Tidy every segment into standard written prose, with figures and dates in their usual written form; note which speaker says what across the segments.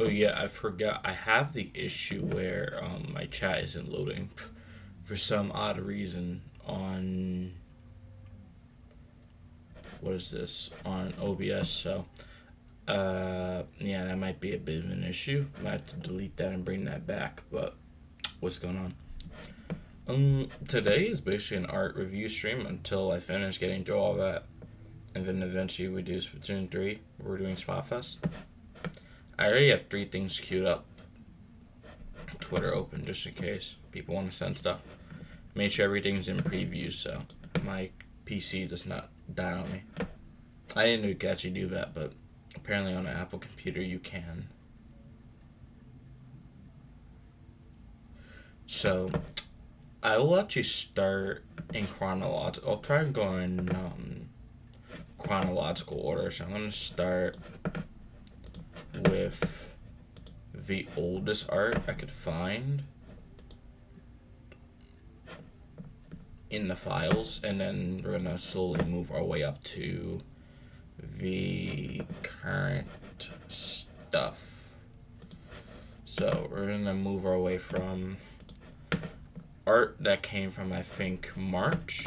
Speaker 1: Oh yeah, I forgot. I have the issue where my chat isn't loading for some odd reason on what is this on OBS. So yeah, that might be a bit of an issue. I might have to delete that and bring that back. But what's going on? Today is basically an art review stream until I finish getting through all that, and then eventually we do Splatoon 3. We're doing Spotfest. I already have 3 things queued up. Twitter open just in case people want to send stuff. Make sure everything's in preview so my PC does not die on me. I didn't know you could actually do that, but apparently on an Apple computer you can. So I will actually start in chronological. I'll try and go in chronological order. So I'm going to start with the oldest art I could find in the files, and then we're going to slowly move our way up to the current stuff. So we're going to move our way from art that came from, I think, March.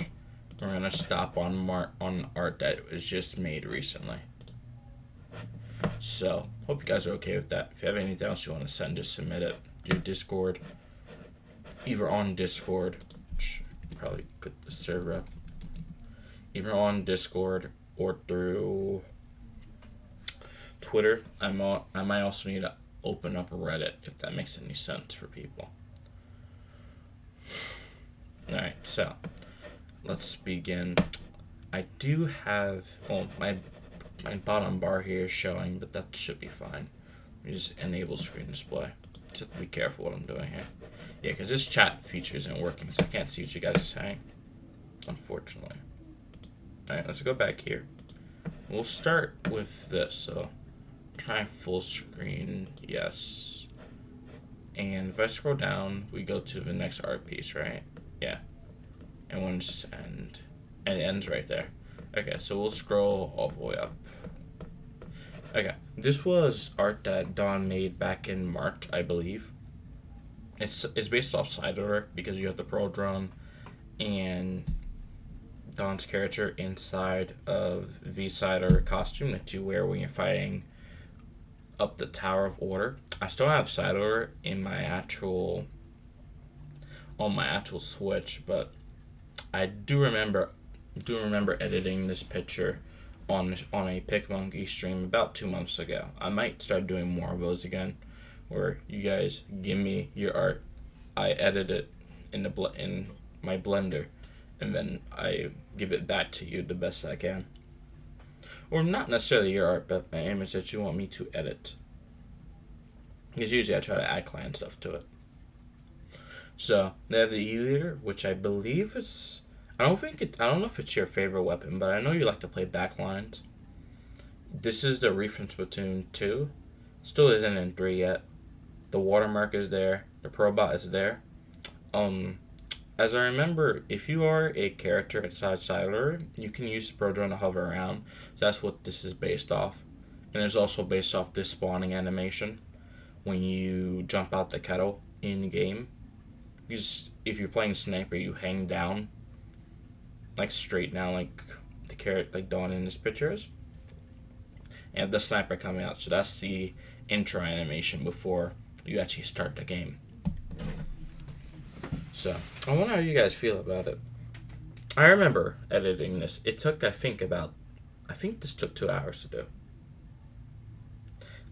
Speaker 1: We're going to stop on art that was just made recently. So, hope you guys are okay with that. If you have anything else you want to send, just submit it through Discord. Either on Discord, probably put the server up. Either on Discord or through Twitter. I might also need to open up Reddit if that makes any sense for people. Alright, so let's begin. I do have, well, my bottom bar here is showing, but that should be fine. Let me just enable screen display. Just have to be careful what I'm doing here. Yeah, because this chat feature isn't working, so I can't see what you guys are saying, unfortunately. Alright, let's go back here. We'll start with this, so try full screen, yes. And if I scroll down, we go to the next art piece, right? Yeah. And when it's just end. And it ends right there. Okay, so we'll scroll all the way up. Okay, this was art that Don made back in March, I believe. It's based off side order because you have the Pearl Drum and Don's character inside of the side order costume that you wear when you're fighting up the Tower of Order. I still have side order in my actual Switch, but I do remember editing this picture on a PicMonkey stream about 2 months ago. I might start doing more of those again, where you guys give me your art, I edit it in my Blender, and then I give it back to you the best I can. Or not necessarily your art, but my image that you want me to edit. Because usually I try to add client stuff to it. So they have the E-Leader, which I believe is, I don't know if it's your favorite weapon, but I know you like to play backlines. This is the Reef from Splatoon 2. Still isn't in 3 yet. The watermark is there. The Probot is there. As I remember, if you are a character inside Siler, you can use the Pro Drone to hover around. So that's what this is based off. And it's also based off this spawning animation when you jump out the kettle in game. Because if you're playing sniper, you hang down, like straight down, like the carrot, like Dawn in this picture is. And have the sniper coming out, so that's the intro animation before you actually start the game. So I wonder how you guys feel about it. I remember editing this. It took, I think this took 2 hours to do.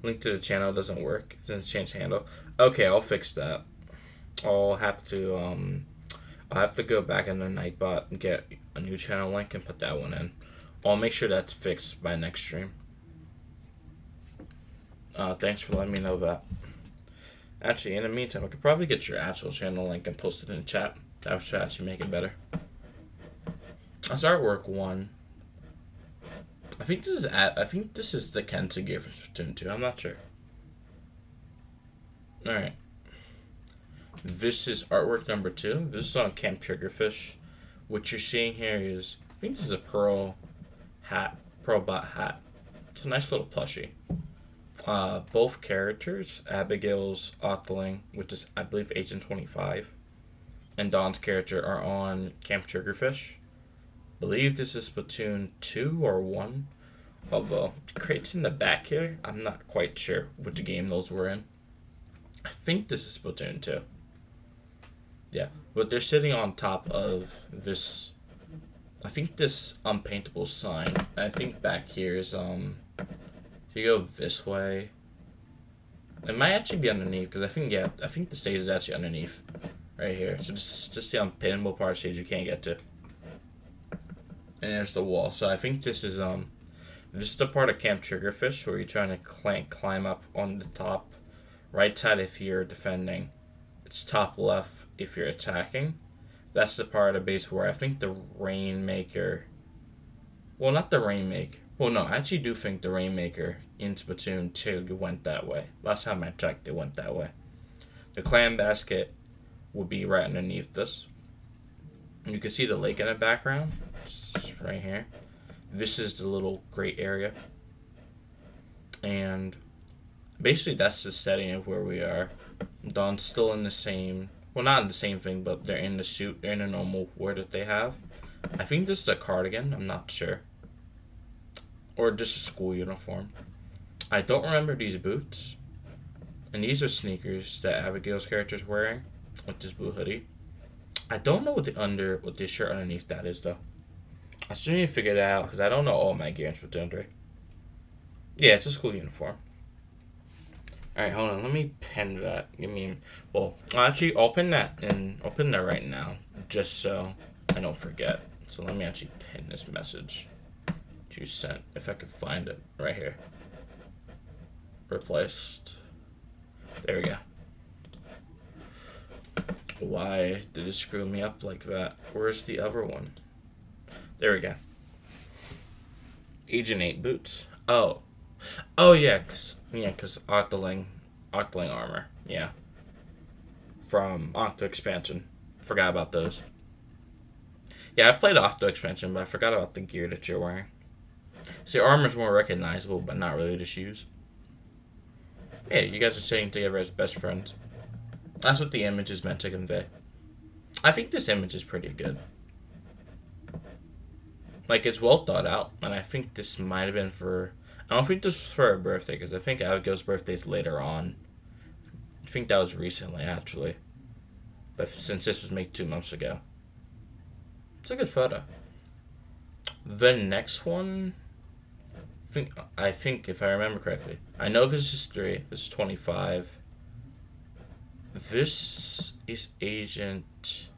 Speaker 1: Link to the channel doesn't work since change handle. Okay, I'll fix that. I'll have to go back in the Nightbot and get a new channel link and put that one in. I'll make sure that's fixed by next stream. Thanks for letting me know that. Actually, in the meantime, I could probably get your actual channel link and post it in the chat. That should actually make it better. That's artwork 1. I think this is the Kensa gear from Splatoon 2. I'm not sure. Alright. This is artwork number 2. This is on Camp Triggerfish. What you're seeing here is, I think this is a Pearl Bot hat. It's a nice little plushie. Both characters, Abigail's Otling, which is I believe Agent 25, and Dawn's character are on Camp Triggerfish. Believe this is Splatoon 2 or 1. Although, crates in the back here, I'm not quite sure which game those were in. I think this is Splatoon 2. Yeah, but they're sitting on top of this, I think this unpaintable sign. I think back here is, if you go this way, it might actually be underneath, because I think the stage is actually underneath, right here. So just the unpaintable part of the stage you can't get to. And there's the wall. So I think this is the part of Camp Triggerfish where you're trying to climb up on the top right side if you're defending. It's top left if you're attacking. That's the part of the base where I think the Rainmaker... Well, not the Rainmaker. Well, no, I actually do think the Rainmaker in Splatoon 2 went that way. Last time I checked, it went that way. The clam basket will be right underneath this. You can see the lake in the background. It's right here. This is the little great area. And basically that's the setting of where we are. Dawn's still in the same... Well, not in the same thing, but they're in the suit. They're in the normal wear that they have. I think this is a cardigan. I'm not sure. Or just a school uniform. I don't remember these boots. And these are sneakers that Abigail's character is wearing. With this blue hoodie. I don't know what the shirt underneath that is, though. I still need to figure that out, because I don't know all my gear in Splatoon 3. Yeah, it's a school uniform. Alright, hold on. Let me pin that. Actually, I'll pin that right now, just so I don't forget. So let me actually pin this message you sent, if I could find it. Right here. Replaced. There we go. Why did it screw me up like that? Where's the other one? There we go. Agent 8 boots. Oh, yeah, cause Octoling armor. Yeah. From Octo Expansion. Forgot about those. Yeah, I played Octo Expansion, but I forgot about the gear that you're wearing. See, armor's more recognizable, but not really the shoes. Yeah, you guys are sitting together as best friends. That's what the image is meant to convey. I think this image is pretty good. Like, it's well thought out, and I think this might have been for... I don't think this was for her birthday, because I think Abigail's birthday is later on. I think that was recently, actually. But since this was made 2 months ago. It's a good photo. The next one... I think, if I remember correctly. I know this is 3. This is 25. This is Agent...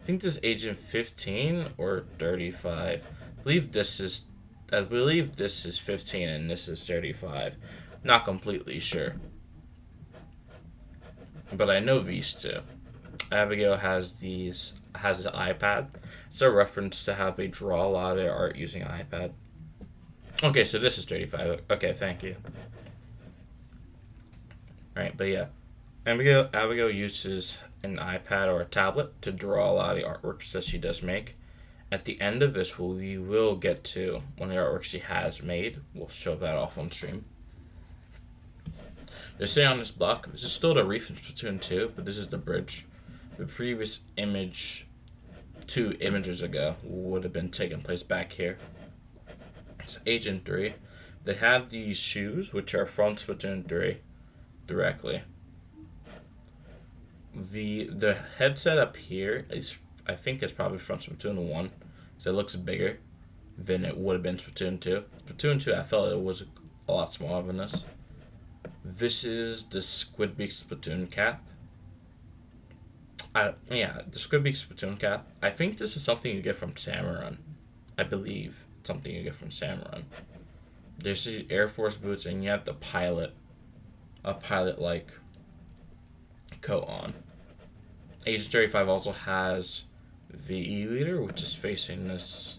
Speaker 1: I think this is Agent 15 or 35. I believe this is 15 and this is 35. Not completely sure. But I know these two. Abigail has the iPad. It's a reference to how they draw a lot of their art using an iPad. Okay, so this is 35. Okay, thank you. Right, but yeah. Abigail uses an iPad or a tablet to draw a lot of the artworks that she does make. At the end of this, we will get to one of the artworks she has made. We'll show that off on stream. They're sitting on this block. This is still the reef in Splatoon 2, but this is the bridge. The previous image, 2 images ago, would have been taking place back here. It's Agent 3. They have these shoes, which are from Splatoon 3, directly. The headset up here is, I think, is probably from Splatoon 1, so it looks bigger than it would have been Splatoon 2. Splatoon 2, I felt it was a lot smaller than this. This is the Squidbeak Splatoon cap. The Squidbeak Splatoon cap. I think this is something you get from Samurun. I believe it's something you get from Samurun. There's the Air Force boots, and you have the pilot, a pilot-like coat on. Agent 35 also has the E-Leader, which is facing this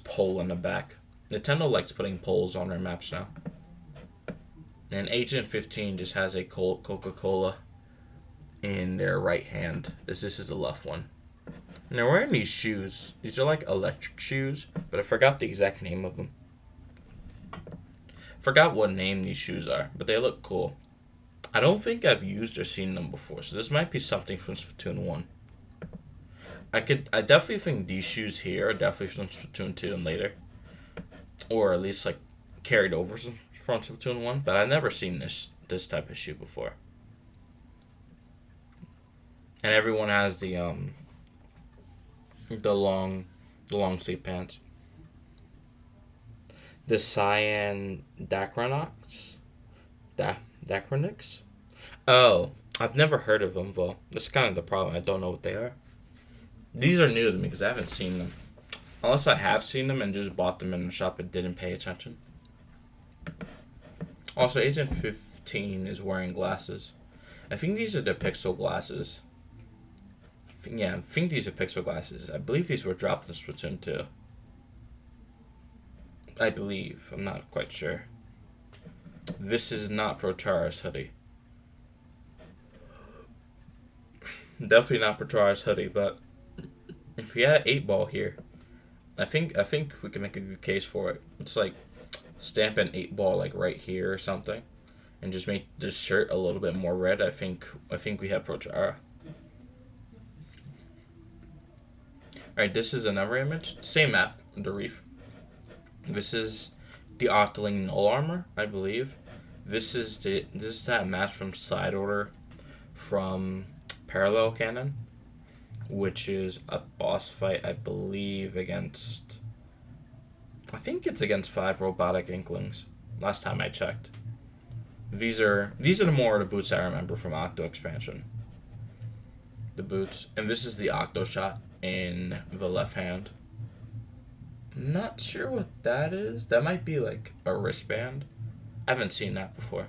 Speaker 1: pole in the back. Nintendo likes putting poles on their maps now. And Agent 15 just has a Coca-Cola in their right hand. This is the left one. And they're wearing these shoes. These are like electric shoes, but I forgot the exact name of them. Forgot what name these shoes are, but they look cool. I don't think I've used or seen them before, so this might be something from Splatoon 1. I definitely think these shoes here are definitely from Splatoon 2 and later. Or at least like carried over from Splatoon 1, but I've never seen this type of shoe before. And everyone has the long sleeve pants. The cyan Dacronix? Dacronix? Oh, I've never heard of them, though. That's kind of the problem. I don't know what they are. These are new to me because I haven't seen them. Unless I have seen them and just bought them in the shop and didn't pay attention. Also, Agent 15 is wearing glasses. I think these are the Pixel glasses. I think these are Pixel glasses. I believe these were dropped in Splatoon 2. I believe. I'm not quite sure. This is not Protara's hoodie. Definitely not Protara's hoodie, but if we had 8-ball here, I think we can make a good case for it. It's like stamp an 8-ball like right here or something, and just make this shirt a little bit more red. I think we have Protara. Alright, this is another image. Same map, the reef. This is the Octoling Null Armor, I believe. This is that match from Side Order from Parallel Cannon, which is a boss fight, I believe, against... I think it's against 5 robotic Inklings, last time I checked. These are the more of the boots I remember from Octo expansion. The boots. And this is the Octo shot in the left hand. I'm not sure what that is. That might be like a wristband. I haven't seen that before.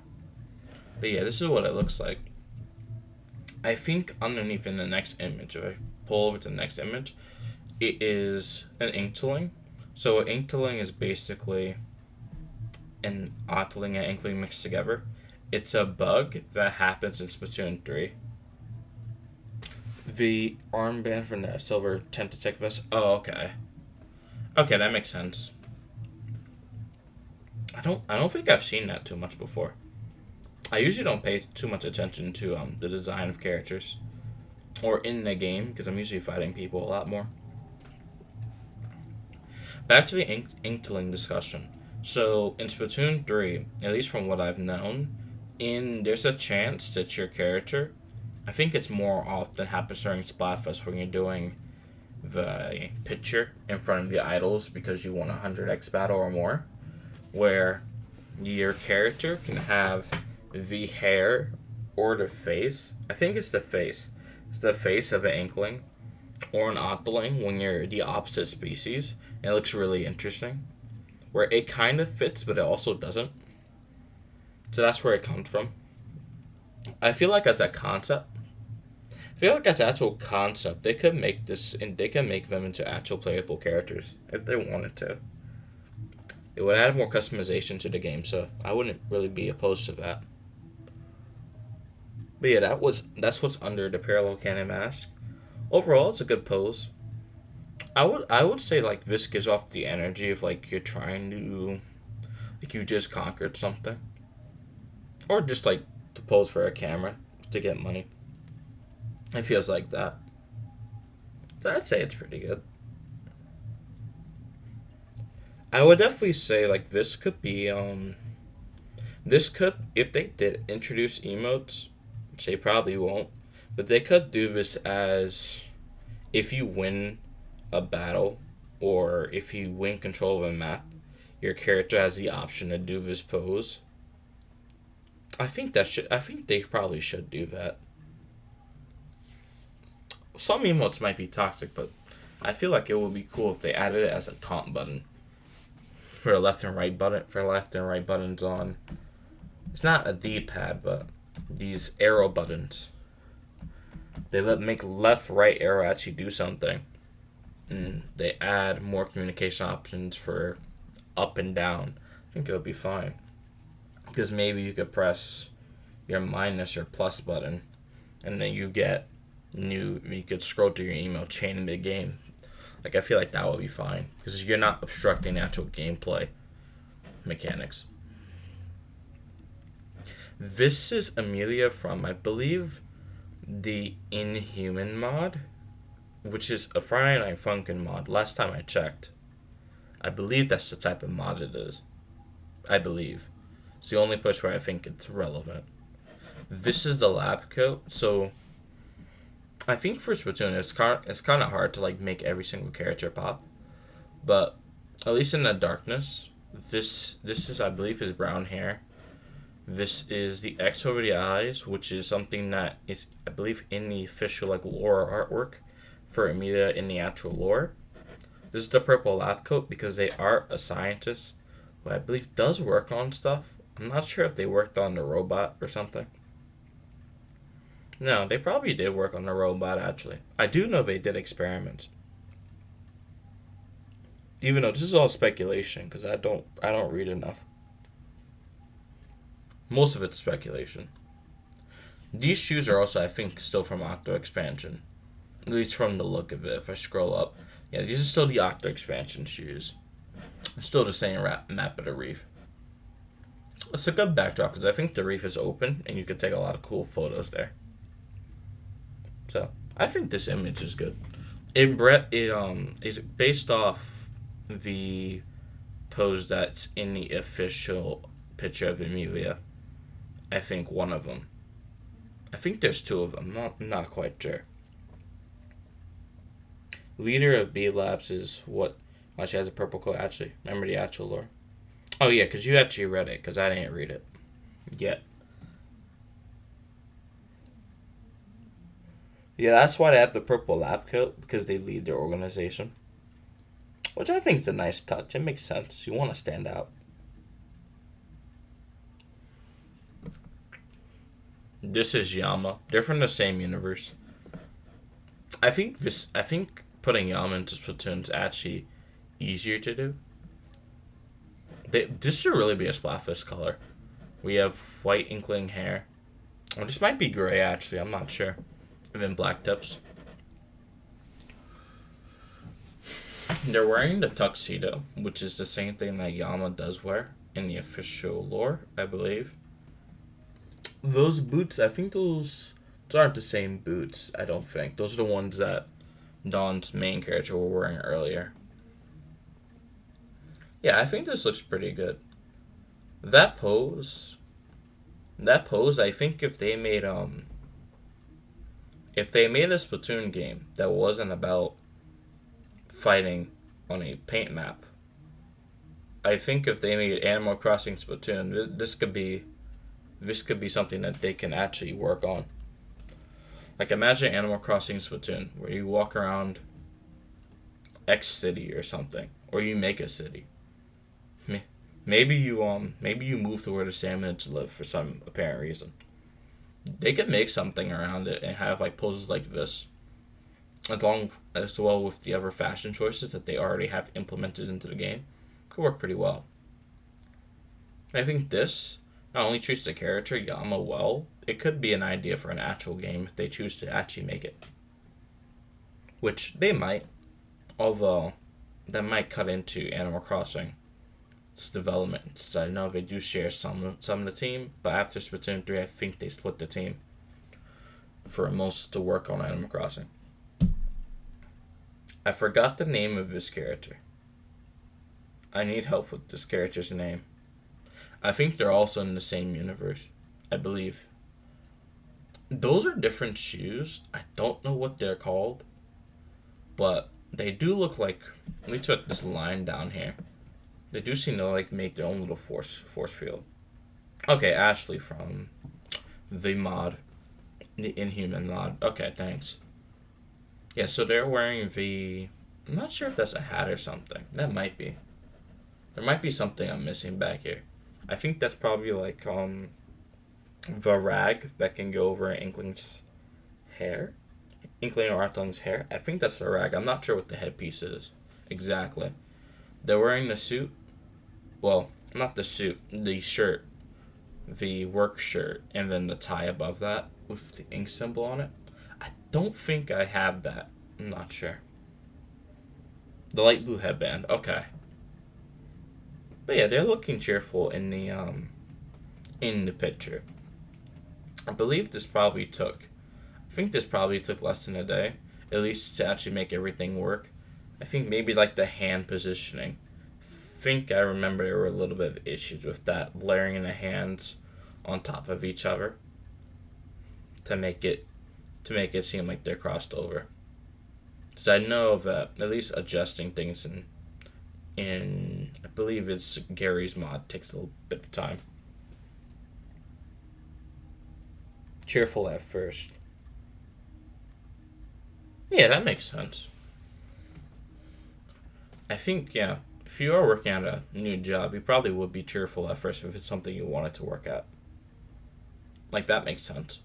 Speaker 1: But yeah, this is what it looks like. I think underneath in the next image, if I pull over to the next image, it is an Inkling. So an Inkling is basically an Octoling and Inkling mixed together. It's a bug that happens in Splatoon 3. The armband from the silver Tentatek vest. Oh, okay. Okay, that makes sense. I don't think I've seen that too much before. I usually don't pay too much attention to the design of characters or in the game because I'm usually fighting people a lot more. Back to the Inkling discussion. So in Splatoon 3, at least from what I've known, there's a chance that your character, I think it's more often happens during Splatfest when you're doing the picture in front of the idols because you want a 100x battle or more, where your character can have the hair or the face. I think it's the face. It's the face of an Inkling or an Octoling when you're the opposite species. And it looks really interesting. Where it kind of fits, but it also doesn't. So that's where it comes from. I feel like as a concept, actual concept, they could make this and they can make them into actual playable characters if they wanted to. It would add more customization to the game, so I wouldn't really be opposed to that. But yeah, that's what's under the Parallel Cannon mask. Overall, it's a good pose. I would say like this gives off the energy of like you're trying to, like you just conquered something, or just like to pose for a camera to get money. It feels like that. So I'd say it's pretty good. I would definitely say like this could be if they did introduce emotes, which they probably won't, but they could do this as if you win a battle or if you win control of a map, your character has the option to do this pose. I think they probably should do that. Some emotes might be toxic, but I feel like it would be cool if they added it as a taunt button for the left and right buttons on. It's not a D-pad, but these arrow buttons. They make left, right arrow actually do something. And they add more communication options for up and down. I think it would be fine. Because maybe you could press your minus or plus button, and then you could scroll through your email chain in the game. Like, I feel like that would be fine. Because you're not obstructing actual gameplay mechanics. This is Amelia from, I believe, the Inhuman mod, which is a Friday Night Funkin' mod. Last time I checked, I believe that's the type of mod it is. I believe. It's the only place where I think it's relevant. This is the lab coat, so I think for Splatoon it's kind of hard to like make every single character pop, but at least in the darkness, this is, I believe, his brown hair. This is the X over the eyes, which is something that is, I believe, in the official like lore or artwork for Amelia in the actual lore. This is the purple lab coat because they are a scientist who I believe does work on stuff. I'm not sure if they worked on the robot or something. No, they probably did work on the robot actually. I do know they did experiments. Even though this is all speculation because I don't read enough. Most of it's speculation. These shoes are also, I think, still from Octo Expansion. At least from the look of it, if I scroll up. Yeah, these are still the Octo Expansion shoes. It's still the same map of the reef. It's a good backdrop because I think the reef is open and you could take a lot of cool photos there. So, I think this image is good. It is based off the pose that's in the official picture of Amelia. I think one of them. I think there's two of them. Not quite sure. Leader of B Labs is what? Well, she has a purple coat. Actually, remember the actual lore. Oh yeah, because you actually read it. Because I didn't read it yet. Yeah, that's why they have the purple lab coat, because they lead their organization. Which I think is a nice touch. It makes sense. You want to stand out. This is Yama. They're from the same universe. I think putting Yama into Splatoon is actually easier to do. This should really be a Splatfest color. We have white inkling hair. Or this might be gray actually, I'm not sure. And then black tips. They're wearing the tuxedo, which is the same thing that Yama does wear in the official lore, I believe. Those boots, I think those aren't the same boots, I don't think. Those are the ones that Dawn's main character were wearing earlier. Yeah, I think this looks pretty good. That pose, I think if they made a Splatoon game that wasn't about fighting on a paint map, I think if they made Animal Crossing Splatoon, this could be something that they can actually work on. Like imagine Animal Crossing Splatoon where you walk around X city or something, or you make a city. Maybe you move to where the salmons live for some apparent reason. They could make something around it and have like poses like this, as well with the other fashion choices that they already have implemented into the game. Could work pretty well. I think this not only treats the character Yama well, it could be an idea for an actual game if they choose to actually make it. Which they might, although that might cut into Animal Crossing. Its development. So I know they do share some of the team, but after Splatoon 3, I think they split the team for most to work on Animal Crossing. I forgot the name of this character. I need help with this character's name. I think they're also in the same universe, I believe. Those are different shoes. I don't know what they're called, but they do look like, let me put this line down here. They do seem to like make their own little force field. Okay, Ashley from the mod, the Inhuman mod. Okay, thanks. Yeah, so they're wearing the, I'm not sure if that's a hat or something. That might be. There might be something I'm missing back here. I think that's probably like the rag that can go over Inkling's hair. Inkling or Artling's hair. I think that's the rag. I'm not sure what the headpiece is exactly. They're wearing the suit. Well, not the suit, the shirt. The work shirt, and then the tie above that with the ink symbol on it. I don't think I have that. I'm not sure. The light blue headband. Okay. But yeah, they're looking cheerful in the picture. I believe this probably took, I think this probably took less than a day, at least to actually make everything work. I think maybe like the hand positioning. I think I remember there were a little bit of issues with that, layering the hands on top of each other to make it seem like they're crossed over. So I know that at least adjusting things in I believe it's Gary's mod takes a little bit of time. Cheerful at first. Yeah, that makes sense. I think, yeah, if you are working at a new job, you probably would be cheerful at first if it's something you wanted to work at. Like, that makes sense.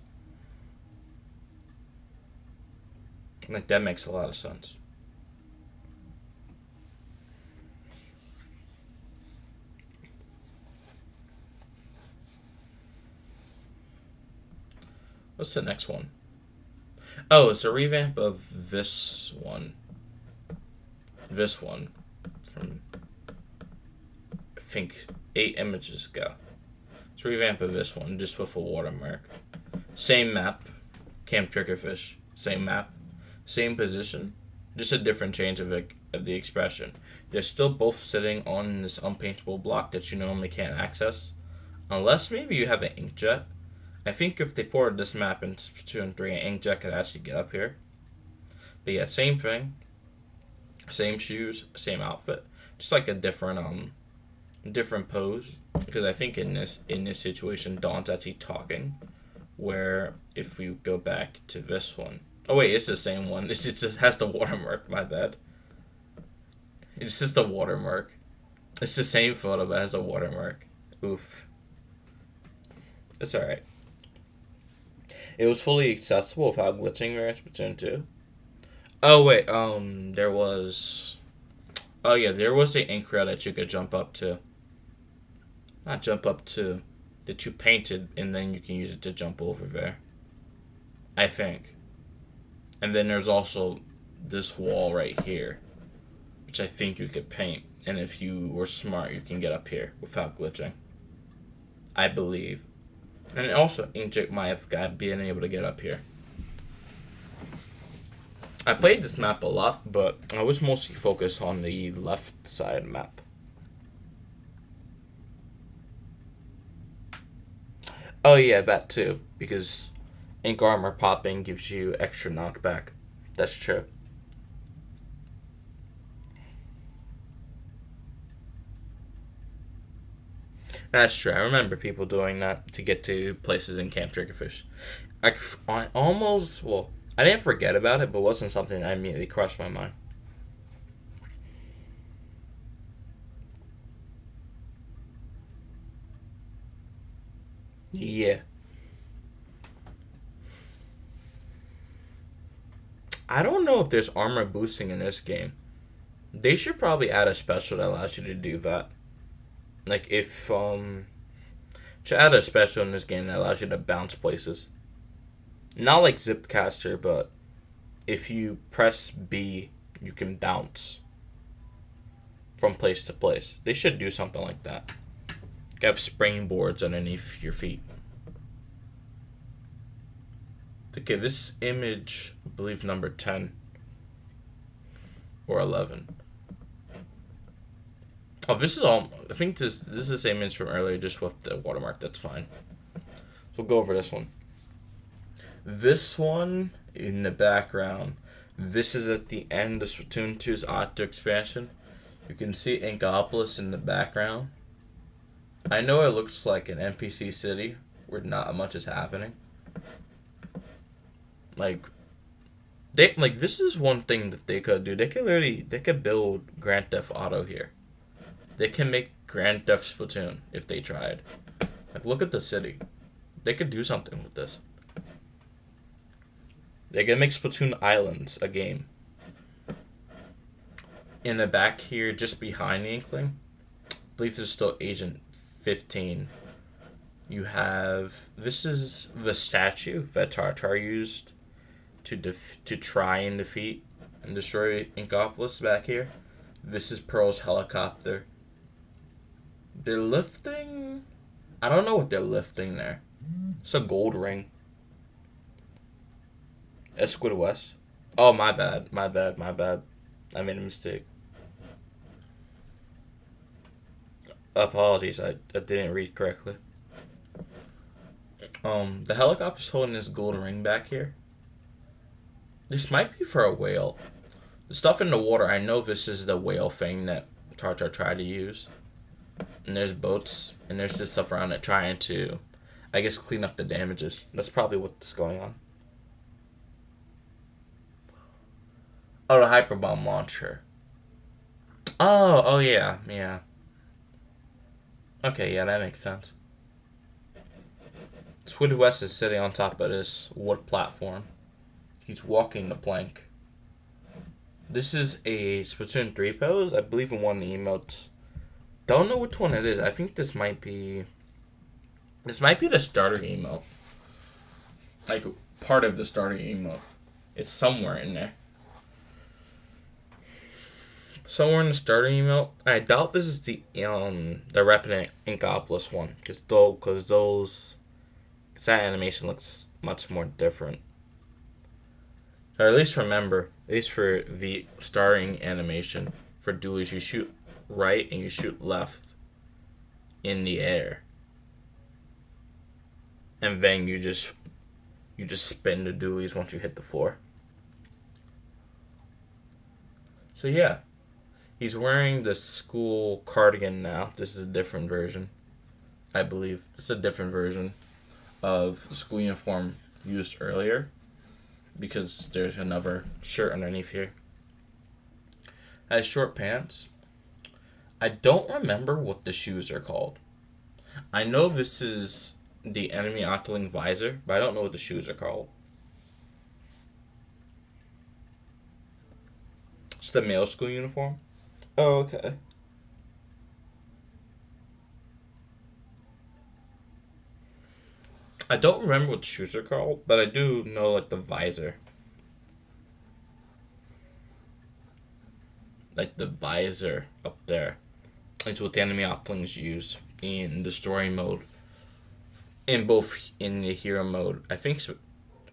Speaker 1: Like, that makes a lot of sense. What's the next one? Oh, it's a revamp of this one. This one from, I think, 8 images ago. It's a revamp of this one, just with a watermark. Same map, Camp Triggerfish. Same map, same position, just a different change of the expression. They're still both sitting on this unpaintable block that you normally can't access, unless maybe you have an inkjet. I think if they ported this map in Splatoon 3, an inkjet could actually get up here. But yeah, same thing, same shoes, same outfit, just like a different pose. Because I think in this situation, Dawn's actually talking. Where if we go back to this one, oh wait, it's the same one. It just has the watermark. My bad. It's just the watermark. It's the same photo but has a watermark. Oof. It's alright. It was fully accessible without glitching there in Splatoon 2. Oh wait, there was. Oh yeah, there was the ink rail that you could jump up to. Not jump up to. That you painted, and then you can use it to jump over there. I think. And then there's also this wall right here, which I think you could paint. And if you were smart, you can get up here without glitching. I believe. And also, Inkjet might have been able to get up here. I played this map a lot, but I was mostly focused on the left side map. Oh yeah, that too, because ink armor popping gives you extra knockback. That's true. That's true. I remember people doing that to get to places in Camp Triggerfish. I almost, well, I didn't forget about it, but it wasn't something that immediately crossed my mind. Yeah. I don't know if there's armor boosting in this game. They should probably add a special that allows you to do that. Like if should add a special in this game that allows you to bounce places. Not like Zipcaster, but if you press B, you can bounce from place to place. They should do something like that. You have springboards underneath your feet. Okay, this image, I believe number 10 or 11. Oh, this is all. I think this is the same image from earlier, just with the watermark. That's fine. So we'll go over this one. This one in the background. This is at the end of Splatoon 2's Octo expansion. You can see Inkopolis in the background. I know it looks like an NPC city where not much is happening. Like this is one thing that they could do. They could build Grand Theft Auto here. They can make Grand Theft Splatoon if they tried. Like, look at the city. They could do something with this. They can make Splatoon Islands a game. In the back here, just behind the Inkling, I believe there's still Agent 15. You have... This is the statue that Tartar used to try and defeat and destroy Inkopolis back here. This is Pearl's helicopter. They're lifting... I don't know what they're lifting there. It's a gold ring. That's Squid West. Oh, my bad. My bad. My bad. I made a mistake. Apologies. I didn't read correctly. The helicopter's holding this gold ring back here. This might be for a whale. The stuff in the water, I know this is the whale thing that Tartar tried to use. And there's boats, and there's this stuff around it trying to, I guess, clean up the damages. That's probably what's going on. Oh, the hyperbomb launcher. Oh yeah, yeah. Okay, yeah, that makes sense. Squid West is sitting on top of this wood platform. He's walking the plank. This is a Splatoon 3 pose. I believe in one of the emotes. Don't know which one it is. I think this might be the starter emote. Like part of the starter emote. It's somewhere in there. Somewhere in the starter emote. I doubt this is the Revenant Inkopolis one. Because that animation looks much more different. Or at least remember, at least for the starting animation for dualies, you shoot right and you shoot left in the air. And then you just spin the dualies once you hit the floor. So yeah. He's wearing the school cardigan now. This is a different version. I believe. This is a different version of the school uniform used earlier. Because there's another shirt underneath here. Has short pants. I don't remember what the shoes are called. I know this is the enemy octoling visor, but I don't know what the shoes are called. It's the male school uniform. Oh, okay. I don't remember what the shoes are called, but I do know like the visor. Like the visor up there. It's what the enemy octolings use in the story mode. In both in the hero mode. I think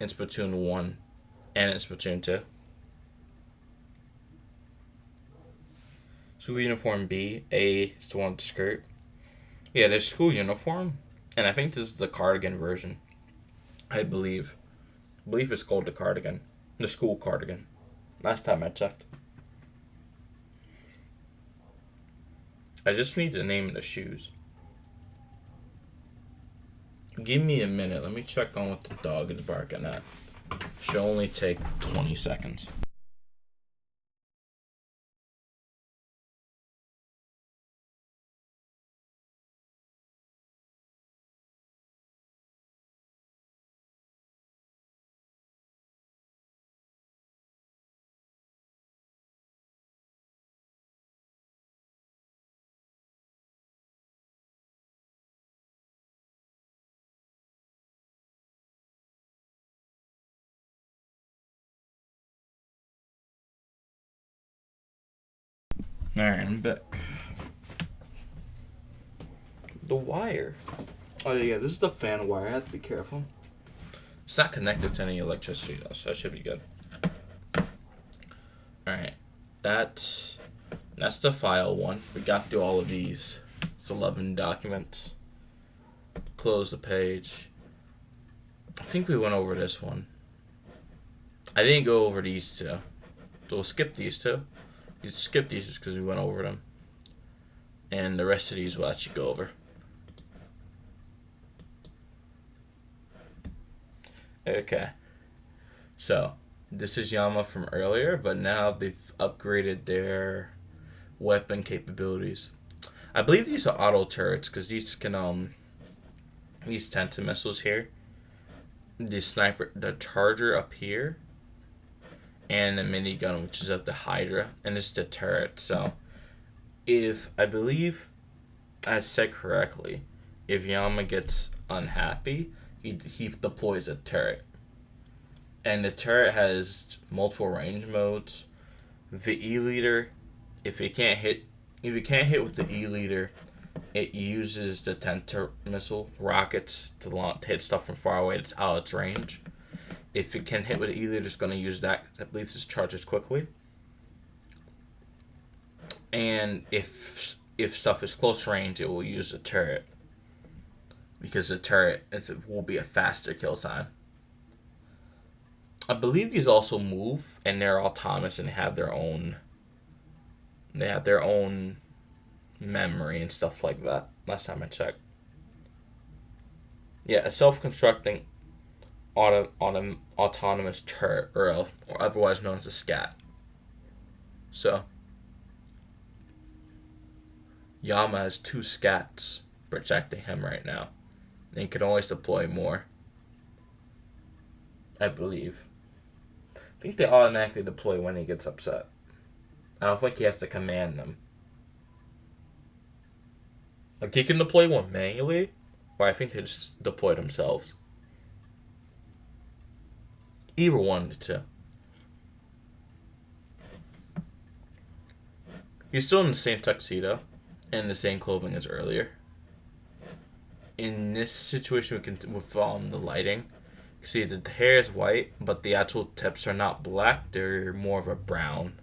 Speaker 1: in Splatoon 1 and in Splatoon 2. School uniform B. A is the one with the skirt. Yeah, there's school uniform. And I think this is the cardigan version. I believe. I believe it's called the cardigan. The school cardigan. Last time I checked. I just need the name of the shoes. Give me a minute. Let me check on what the dog is barking at. Should only take 20 seconds. Alright, I'm back. The wire. Oh yeah, this is the fan wire. I have to be careful. It's not connected to any electricity though, so that should be good. Alright. That's the file one. We got through all of these. It's 11 documents. Close the page. I think we went over this one. I didn't go over these two. So we'll skip these two. You skip these just because we went over them. And the rest of these we'll actually go over. Okay. So, this is Yama from earlier, but now they've upgraded their weapon capabilities. I believe these are auto turrets because these can, these Tenta missiles here. The sniper, the charger up here. And the minigun, which is of the Hydra, and it's the turret. So, if I believe I said correctly, if Yama gets unhappy, he deploys a turret, and the turret has multiple range modes. The E leader, if you can't hit with the E leader, it uses the Tenter missile rockets to hit stuff from far away that's out of its range. If it can hit with it, either just going to use that, I believe this charges quickly. And if stuff is close range, it will use a turret. Because the turret will be a faster kill time. I believe these also move, and they're autonomous and have their own memory and stuff like that. Last time I checked. Yeah, a self-constructing autonomous turret, or otherwise known as a scat. So, Yama has 2 scats protecting him right now. And he can always deploy more, I believe. I think they automatically deploy when he gets upset. I don't think he has to command them. Like, he can deploy one manually, or I think they just deploy themselves. Either one of the two. He's still in the same tuxedo and the same clothing as earlier. In this situation, we can with the lighting, see that the hair is white, but the actual tips are not black. They're more of a brown,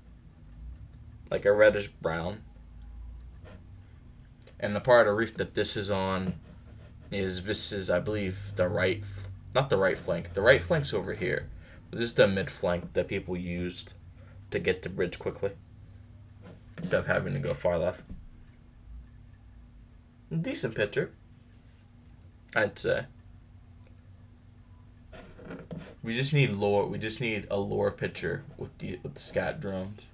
Speaker 1: like a reddish brown. And the part of the reef that this is on is I believe, not the right flank. The right flank's over here. This is the mid flank that people used to get to bridge quickly, instead of having to go far left. Decent picture, I'd say. We just need lore. We just need a lore picture with the scat drones.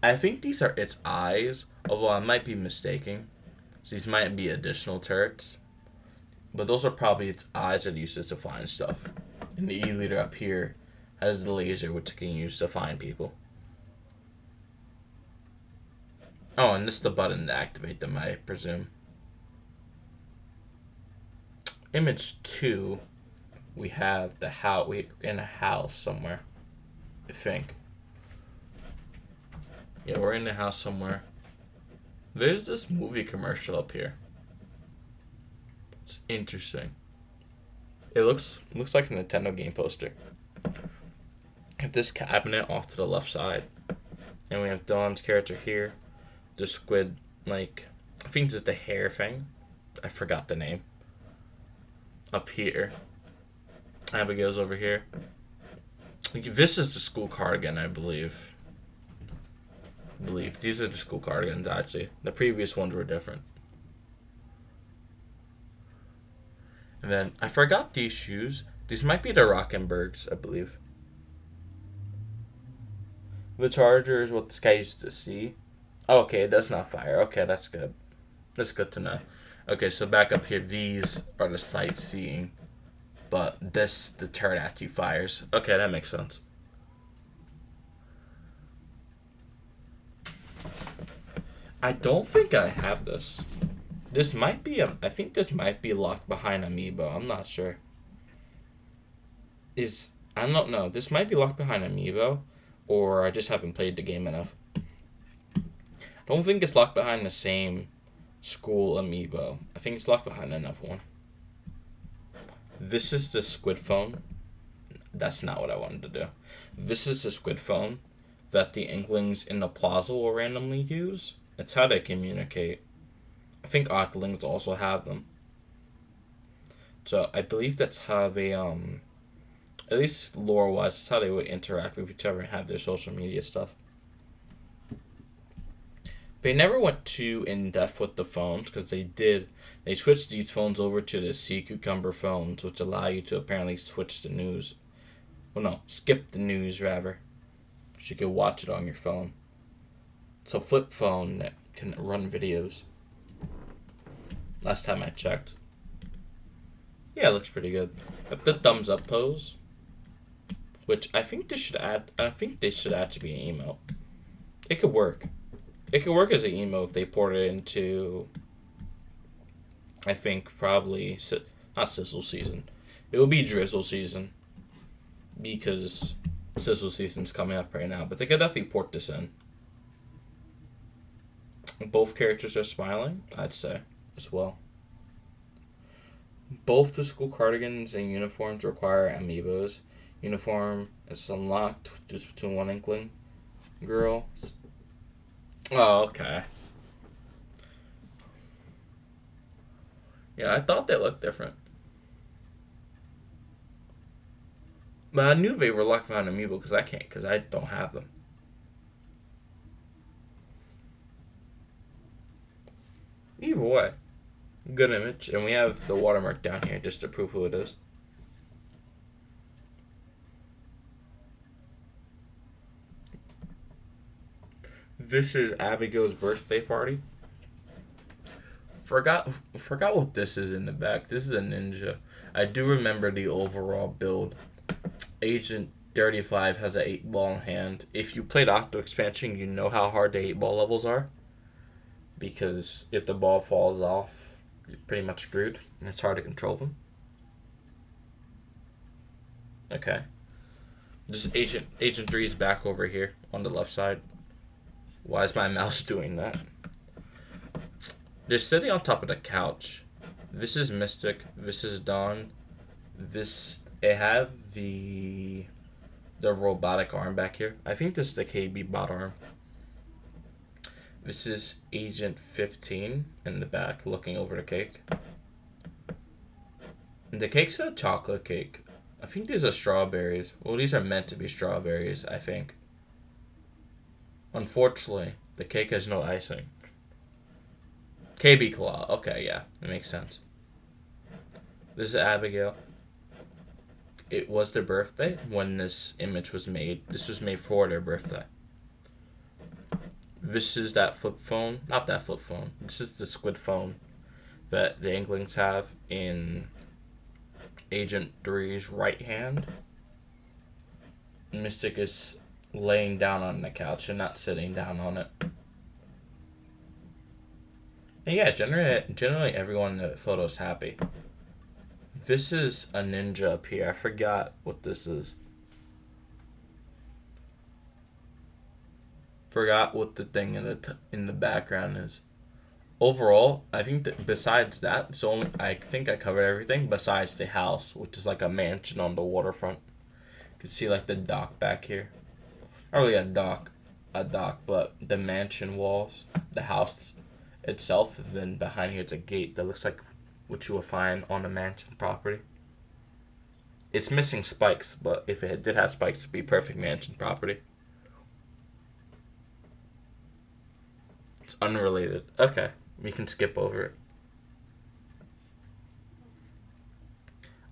Speaker 1: I think these are its eyes, although I might be mistaken. So these might be additional turrets, but those are probably its eyes that it uses to find stuff. And the E-leader up here has the laser, which it can use to find people. Oh, and this is the button to activate them, I presume. Image 2, we have the house. We're in a house somewhere, I think. Yeah, we're in the house somewhere. There's this movie commercial up here. It's interesting. It looks like a Nintendo game poster. If this cabinet off to the left side, and we have Dawn's character here. The squid, like, I think this is the hair thing. I forgot the name. Up here. Abigail's over here. Like, this is the school cardigan, I believe. These are the school cardigans, actually. The previous ones were different. And then, I forgot these shoes. These might be the Rockenbergs, I believe. The charger is what this guy used to see. Oh, okay, it does not fire. Okay, that's good. That's good to know. Okay, so back up here, these are the sightseeing. But the turret actually fires. Okay, that makes sense. I don't think I have this. This might be I think this might be locked behind Amiibo. I'm not sure. I don't know. This might be locked behind Amiibo, or I just haven't played the game enough. I don't think it's locked behind the same school Amiibo. I think it's locked behind another one. This is the squid phone. That's not what I wanted to do. This is the squid phone that the Inklings in the plaza will randomly use. It's how they communicate. I think Octolings also have them. So I believe that's how they, at least lore-wise, that's how they would interact with each other and have their social media stuff. They never went too in-depth with the phones, because they switched these phones over to the Sea Cucumber phones, which allow you to apparently switch the news. Well, no, skip the news, rather. So you can watch it on your phone. It's a flip phone that can run videos. Last time I checked. Yeah, it looks pretty good. But the thumbs up pose, which I think they should actually be an emote. It could work. It could work as an emote if they port it into, I think, probably, not Sizzle season. It will be Drizzle season, because Sizzle season's coming up right now. But they could definitely port this in. Both characters are smiling, I'd say, as well. Both the school cardigans and uniforms require amiibos. Uniform is unlocked just between one inkling. Girl. Oh, okay. Yeah, I thought they looked different. But I knew they were locked behind amiibo because I can't, because I don't have them. Either way, good image. And we have the watermark down here just to prove who it is. This is Abigail's birthday party. Forgot what this is in the back. This is a ninja. I do remember the overall build. Agent 35 has an 8-ball in hand. If you played Octo Expansion, you know how hard the 8-ball levels are. Because if the ball falls off, you're pretty much screwed. And it's hard to control them. Okay. This Agent 3 is back over here on the left side. Why is my mouse doing that? They're sitting on top of the couch. This is Mystic. This is Dawn. They have the robotic arm back here. I think this is the KB bot arm. This is Agent 15 in the back looking over the cake. And the cake's a chocolate cake. I think these are strawberries. Well, these are meant to be strawberries, I think. Unfortunately, the cake has no icing. KB Claw. Okay, yeah, that makes sense. This is Abigail. It was their birthday when this image was made. This was made for their birthday. This is that flip phone. Not that flip phone. This is the squid phone that the Inklings have in Agent 3's right hand. Mystic is laying down on the couch and not sitting down on it. And yeah, generally everyone in the photo is happy. This is a ninja up here. I forgot what this is. Forgot what the thing in the background is. Overall, I think that besides that, I think I covered everything besides the house, which is like a mansion on the waterfront. You can see like the dock back here. Not really a dock, but the mansion walls, the house itself, and then behind here it's a gate that looks like what you will find on a mansion property. It's missing spikes, but if it did have spikes, it'd be perfect mansion property. It's unrelated. Okay, we can skip over it.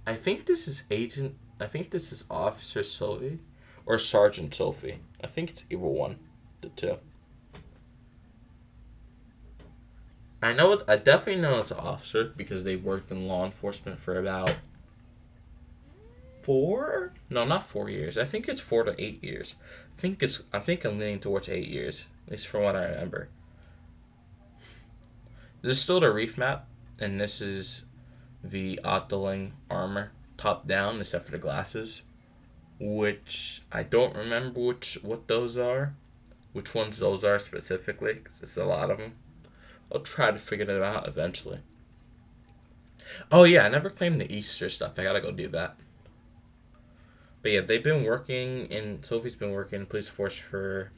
Speaker 1: I think this is Officer Sophie or Sergeant Sophie. I think it's either one, the two. I definitely know it's an officer because they worked in law enforcement for about 4? No, not 4 years. I think it's 4 to 8 years. I think I'm leaning towards 8 years, at least from what I remember. This is still the reef map, and this is the Ottoling armor, top down, except for the glasses, which I don't remember what those are, which ones those are specifically, because there's a lot of them. I'll try to figure that out eventually. Oh yeah, I never claimed the Easter stuff. I gotta go do that. But yeah, Sophie's been working in police force for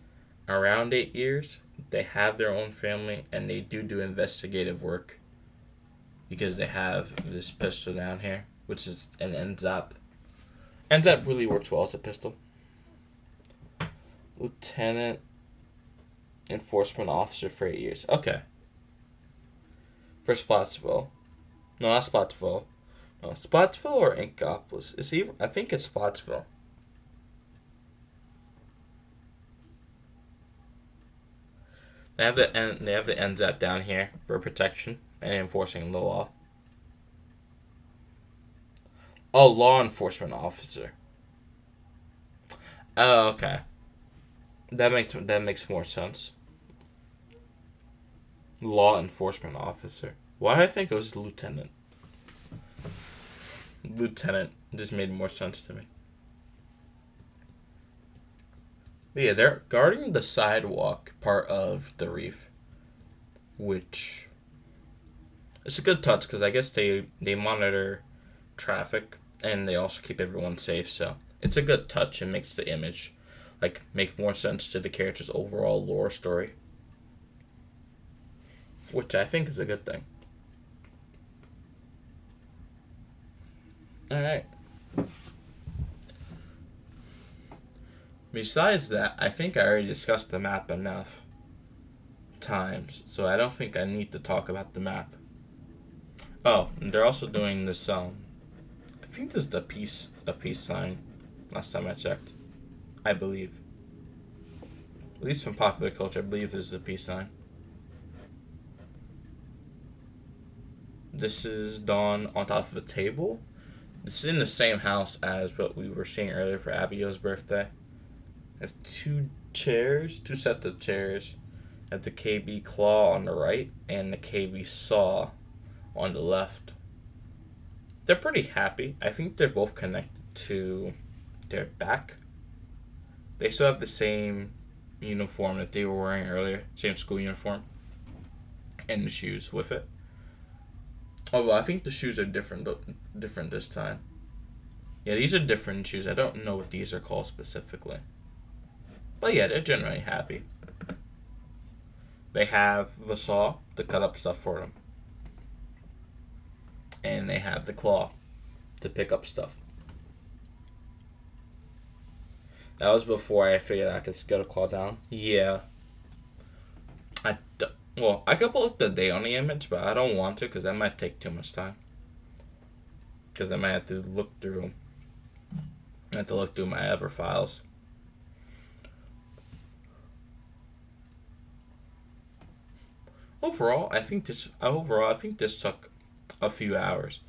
Speaker 1: around 8 years. They have their own family, and they do investigative work because they have this pistol down here, which is an NZAP. NZAP really works well as a pistol. Lieutenant Enforcement Officer for 8 years. Okay. For Spotsville. No, not Spotsville. No, Spotsville or Inkopolis. I think it's Spotsville. They have the NZAP down here for protection and enforcing the law. Oh, law enforcement officer. Oh, okay. That makes more sense. Law enforcement officer. Why did I think it was lieutenant? Lieutenant just made more sense to me. But yeah, they're guarding the sidewalk part of the reef. which it's a good touch because I guess they monitor traffic and they also keep everyone safe. So it's a good touch and makes the image like make more sense to the character's overall lore story, which I think is a good thing. All right. Besides that, I think I already discussed the map enough times, so I don't think I need to talk about the map. Oh, and they're also doing this. I think this is a peace sign. Last time I checked, I believe. At least from popular culture, I believe this is a peace sign. This is Dawn on top of a table. This is in the same house as what we were seeing earlier for Abigail's birthday. I have two sets of chairs. I have the KB claw on the right and the KB saw on the left. They're pretty happy. I think they're both connected to their back. They still have the same uniform that they were wearing earlier, same school uniform, and the shoes with it. Although I think the shoes are different this time. Yeah, these are different shoes. I don't know what these are called specifically. But yeah, they're generally happy. They have the saw to cut up stuff for them. And they have the claw to pick up stuff. That was before I figured I could get a claw down. Yeah. I could put the day on the image, but I don't want to because that might take too much time. Because I might have to look through. I have to look through my other files. Overall, I think this took a few hours.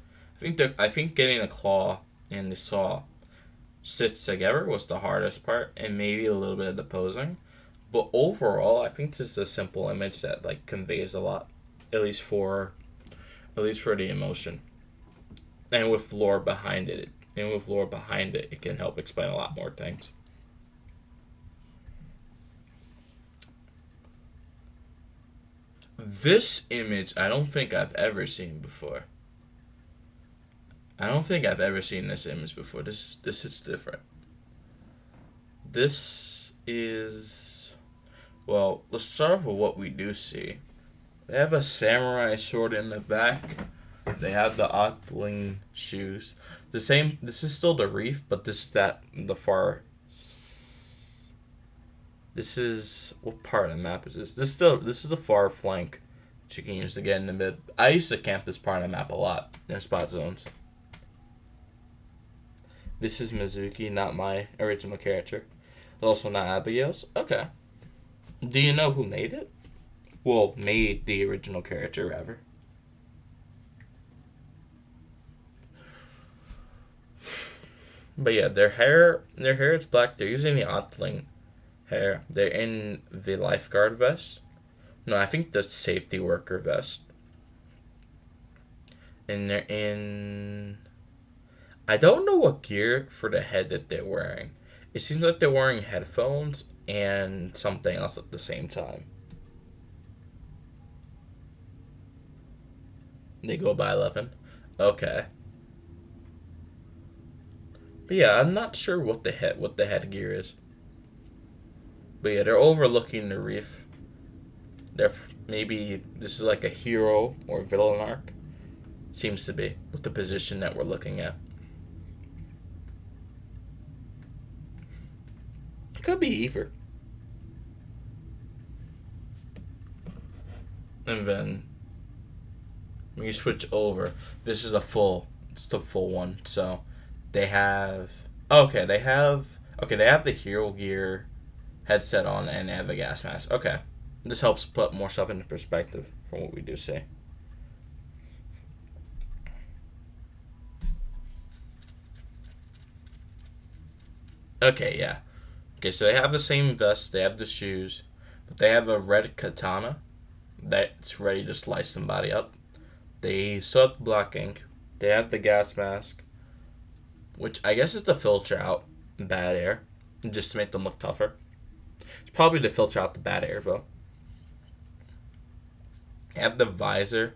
Speaker 1: I think getting the claw and the saw stitched together was the hardest part, and maybe a little bit of the posing. But overall, I think this is a simple image that like conveys a lot, at least for the emotion, and with lore behind it. It can help explain a lot more things. This image, I don't think I've ever seen before. I don't think I've ever seen this image before. This is different. This is... Well, let's start off with what we do see. They have a samurai sword in the back. They have the Otling shoes. This is still the reef, but this is the far... This is... What part of the map is this? This is the far flank that you can use to get in the mid. I used to camp this part of the map a lot in spot zones. This is Mizuki, not my original character. Also not Abigail's. Okay. Do you know who made it? Well, made the original character, rather. But yeah, their hair is black. They're using the Otling hair. They're in the lifeguard vest. No, I think the safety worker vest. And they're in... I don't know what gear for the head that they're wearing. It seems like they're wearing headphones and something else at the same time. They go by 11. Okay. But yeah, I'm not sure what the headgear is. But yeah, they're overlooking the reef. Maybe this is like a hero or villain arc. Seems to be with the position that we're looking at. Could be either. And then when you switch over, this is the full one. So they have they have the hero gear headset on and they have a gas mask. Okay. This helps put more stuff into perspective from what we do see. Okay, yeah. Okay, so they have the same vest, they have the shoes, but they have a red katana that's ready to slice somebody up. They still have the black ink. They have the gas mask, which I guess is to filter out bad air, just to make them look tougher. It's probably to filter out the bad air, though. have the visor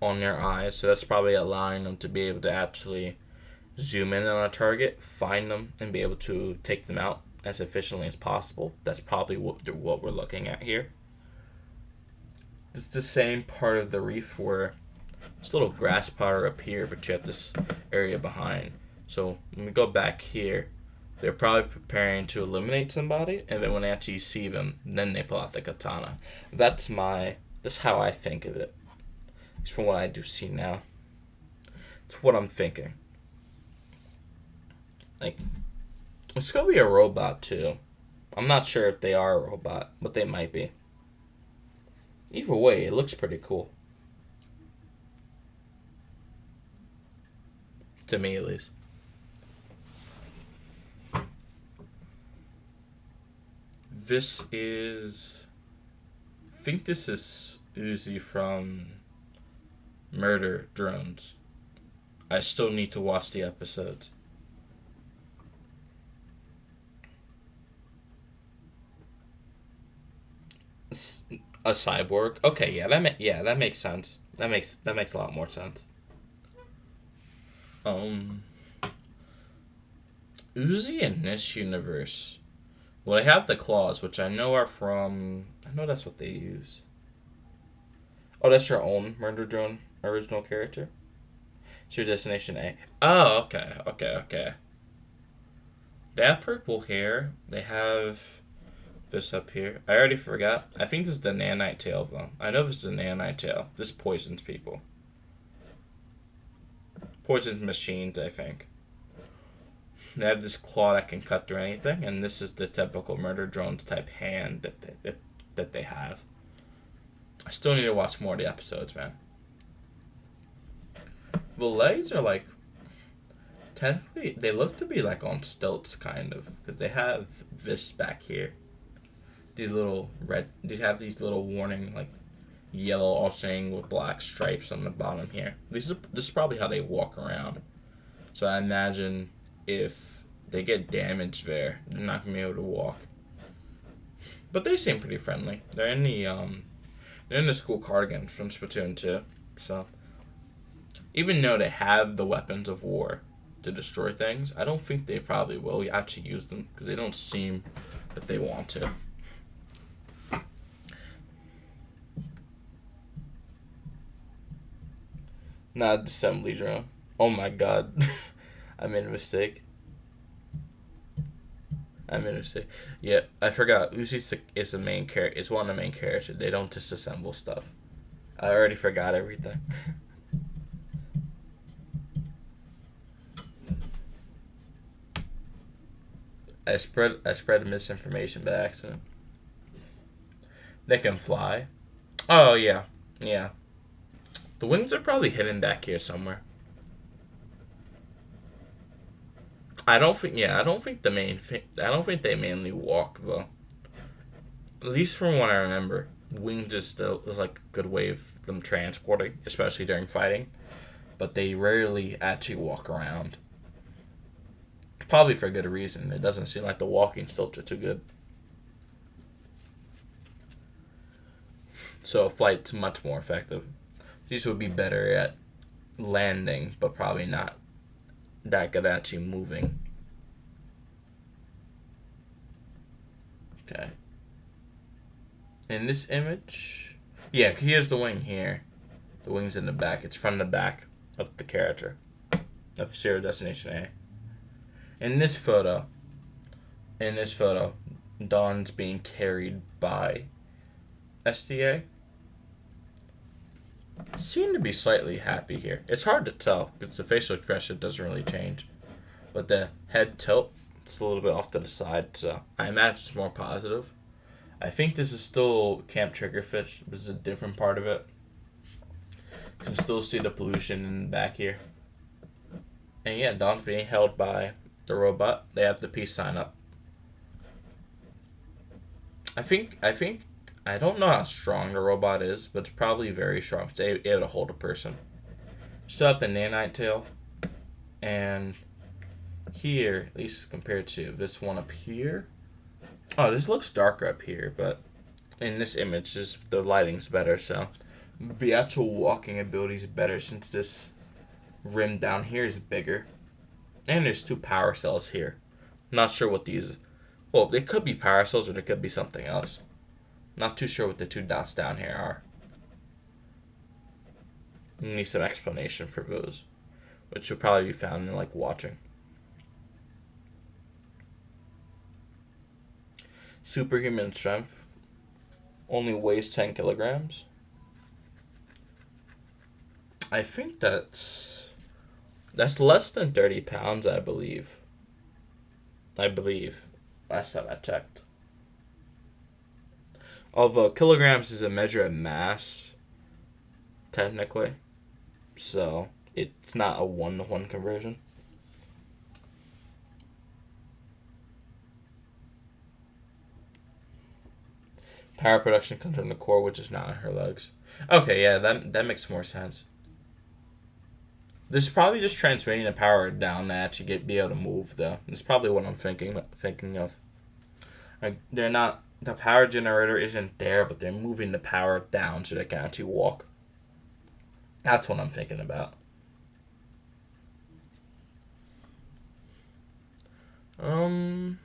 Speaker 1: on their eyes, so that's probably allowing them to be able to actually zoom in on a target, find them, and be able to take them out as efficiently as possible. That's probably what we're looking at here. It's the same part of the reef where it's a little grass powder up here, but you have this area behind. So when we go back here, they're probably preparing to eliminate somebody, and then when they actually see them, then they pull out the katana. That's how I think of it. It's from what I do see now. It's what I'm thinking. Like, it's gonna be a robot too. I'm not sure if they are a robot, but they might be. Either way, it looks pretty cool. To me, at least. This is... I think this is Uzi from Murder Drones. I still need to watch the episodes. A cyborg. Okay, yeah, that makes sense. That makes a lot more sense. Uzi in this universe. Well, they have the claws, which I know are from. I know that's what they use. Oh, that's your own Murder Drone original character? It's your Destination A. Oh, okay. They have purple hair. They have this up here. I already forgot. I think this is the nanite tail, though. I know this is a nanite tail. This poisons people. Poisons machines, I think. They have this claw that can cut through anything, and this is the typical Murder Drones type hand that they have. I still need to watch more of the episodes, man. The legs are like, technically, they look to be like on stilts, kind of, because they have this back here. These have these little warning, like, yellow alternating with black stripes on the bottom here. This is probably how they walk around. So I imagine if they get damaged there, they're not gonna be able to walk. But they seem pretty friendly. They're in the school cardigans from Splatoon 2. So even though they have the weapons of war to destroy things, I don't think they probably will actually use them because they don't seem that they want to. Not assembly drone. Oh my god. I made a mistake. Yeah, I forgot. Uzi is the main character. It's one of the main characters. They don't disassemble stuff. I already forgot everything. I spread misinformation by accident. They can fly. Oh yeah. The wings are probably hidden back here somewhere. I don't think they mainly walk though. At least from what I remember, wings is like a good way of them transporting, especially during fighting. But they rarely actually walk around. Probably for a good reason. It doesn't seem like the walking stilts are too good. So a flight's much more effective. These would be better at landing, but probably not that good at actually moving. Okay. In this image, yeah, here's the wing here. The wing's in the back. It's from the back of the character of Zero Destination A. In this photo, Dawn's being carried by SDA. Seem to be slightly happy here. It's hard to tell because the facial expression doesn't really change. But the head tilt, it's a little bit off to the side, so I imagine it's more positive. I think this is still Camp Triggerfish. This is a different part of it. You can still see the pollution in the back here. And yeah, Dawn's being held by the robot. They have the peace sign up. I don't know how strong the robot is, but it's probably very strong. It's able to hold a person. Still have the nanite tail. And here, at least compared to this one up here. Oh, this looks darker up here, but in this image, the lighting's better, so The actual walking ability is better since this rim down here is bigger. And there's 2 power cells here. Not sure what these... Well, they could be power cells or they could be something else. Not too sure what the 2 dots down here are. You need some explanation for those, which will probably be found in, like, watching. Superhuman strength. Only weighs 10 kilograms. I think that's less than 30 pounds, I believe. Last time I checked. Although kilograms is a measure of mass, technically. So, it's not a 1-to-1 conversion. Power production comes from the core, which is not in her legs. Okay, yeah, that makes more sense. This is probably just transmitting the power down to actually be able to move, though. That's probably what I'm thinking of. Like, they're not... The power generator isn't there, but they're moving the power down so they can actually walk. That's what I'm thinking about. Let's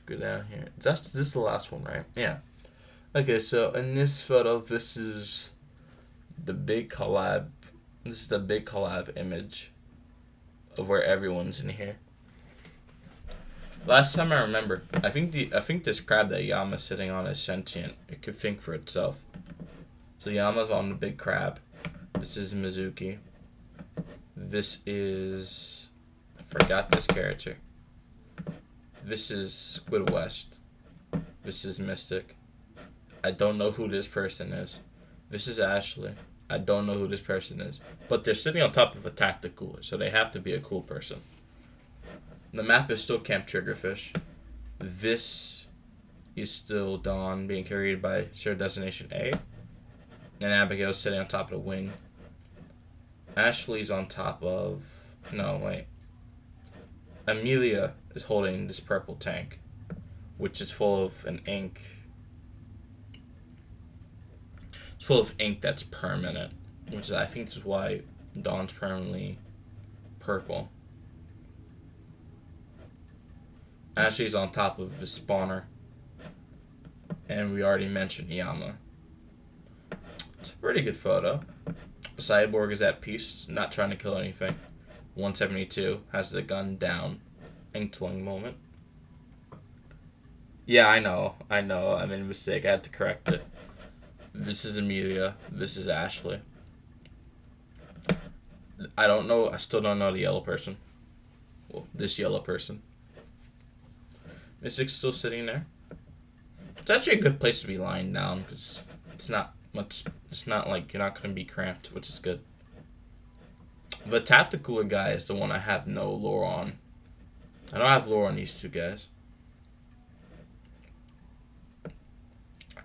Speaker 1: go down here. This is the last one, right? Yeah. Okay, so in this photo, this is the big collab. This is the big collab image of where everyone's in here. Last time I remember, I think this crab that Yama's sitting on is sentient. It could think for itself. So Yama's on the big crab. This is Mizuki. This is... I forgot this character. This is Squid West. This is Mystic. I don't know who this person is. This is Ashley. I don't know who this person is. But they're sitting on top of a tactical, so they have to be a cool person. The map is still Camp Triggerfish. This is still Dawn being carried by Shared Destination A. And Abigail's sitting on top of the wing. Ashley's on top of... No, wait. Amelia is holding this purple tank, which is full of an ink. It's full of ink that's permanent, which is, I think is why Dawn's permanently purple. Ashley's on top of the spawner. And we already mentioned Yama. It's a pretty good photo. Cyborg is at peace, not trying to kill anything. 172 has the gun down. Inkling moment. Yeah, I know. I made a mistake. I had to correct it. This is Amelia. This is Ashley. I don't know. I still don't know the yellow person. Well, this yellow person. Mystic's still sitting there. It's actually a good place to be lying down because it's not much. It's not like you're not going to be cramped, which is good. The tactical guy is the one I have no lore on. I don't have lore on these 2 guys.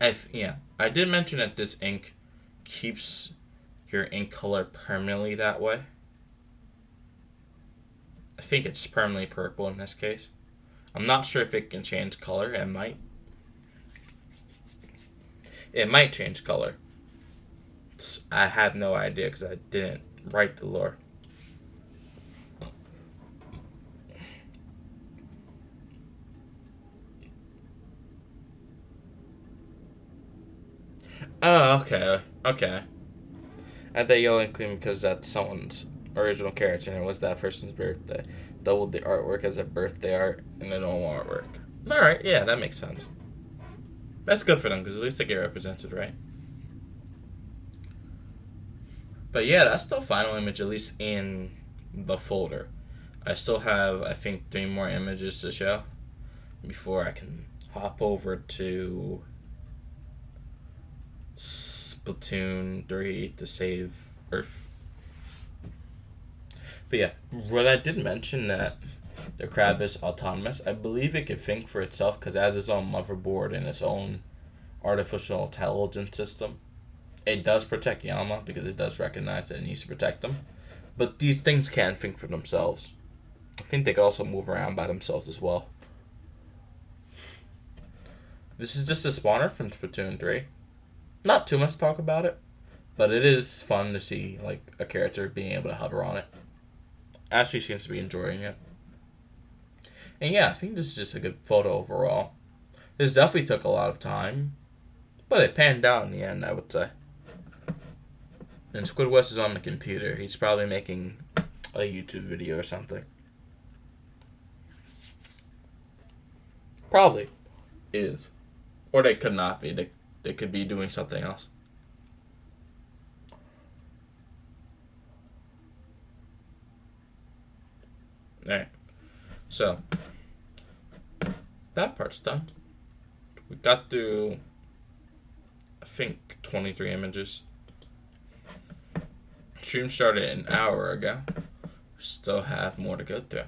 Speaker 1: I did mention that this ink keeps your ink color permanently that way. I think it's permanently purple in this case. I'm not sure if it can change color. It might. It might change color. I have no idea because I didn't write the lore. Oh, okay. I thought yelling clean because that's someone's original character and it was that person's birthday. Doubled the artwork as a birthday art and a normal artwork. Alright, yeah, that makes sense. That's good for them because at least they get represented, right? But yeah, that's the final image, at least in the folder. I still have, I think, 3 more images to show before I can hop over to Splatoon 3 to save Earth. But yeah, what I did mention that the crab is autonomous. I believe it can think for itself because it has its own motherboard and its own artificial intelligence system. It does protect Yama because it does recognize that it needs to protect them. But these things can think for themselves. I think they can also move around by themselves as well. This is just a spawner from Splatoon 3. Not too much talk about it, but it is fun to see like a character being able to hover on it. Ashley seems to be enjoying it. And yeah, I think this is just a good photo overall. This definitely took a lot of time, but it panned out in the end, I would say. And Squidward is on the computer. He's probably making a YouTube video or something. Probably is. Or they could not be. They could be doing something else. Alright. So, that part's done. We got through, I think, 23 images. Stream started an hour ago. Still have more to go through,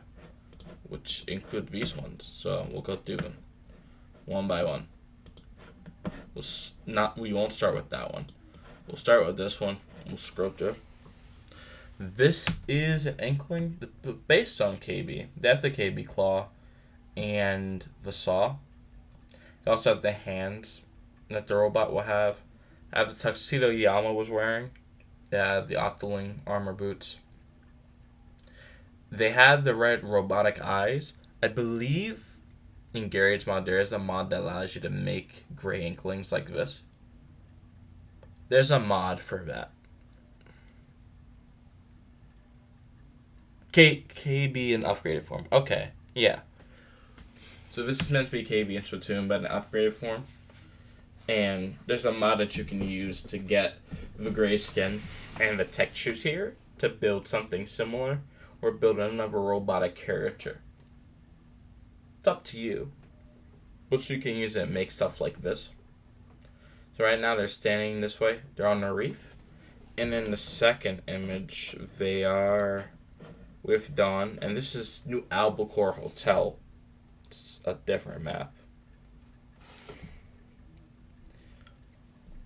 Speaker 1: which include these ones. So we'll go through them one by one. We won't start with that one. We'll start with this one. We'll scroll through. This is an Inkling based on KB. They have the KB claw and the saw. They also have the hands that the robot will have. I have the tuxedo Yama was wearing. They have the Octoling armor boots. They have the red robotic eyes. I believe in Garrett's mod there is a mod that allows you to make gray Inklings like this. There's a mod for that. KB in upgraded form. Okay, yeah. So this is meant to be KB in Splatoon, but in upgraded form. And there's a mod that you can use to get the gray skin and the textures here to build something similar or build another robotic character. It's up to you. But you can use it and make stuff like this. So right now they're standing this way. They're on a reef. And in the second image, they are with Dawn. And this is New Albacore Hotel. It's a different map.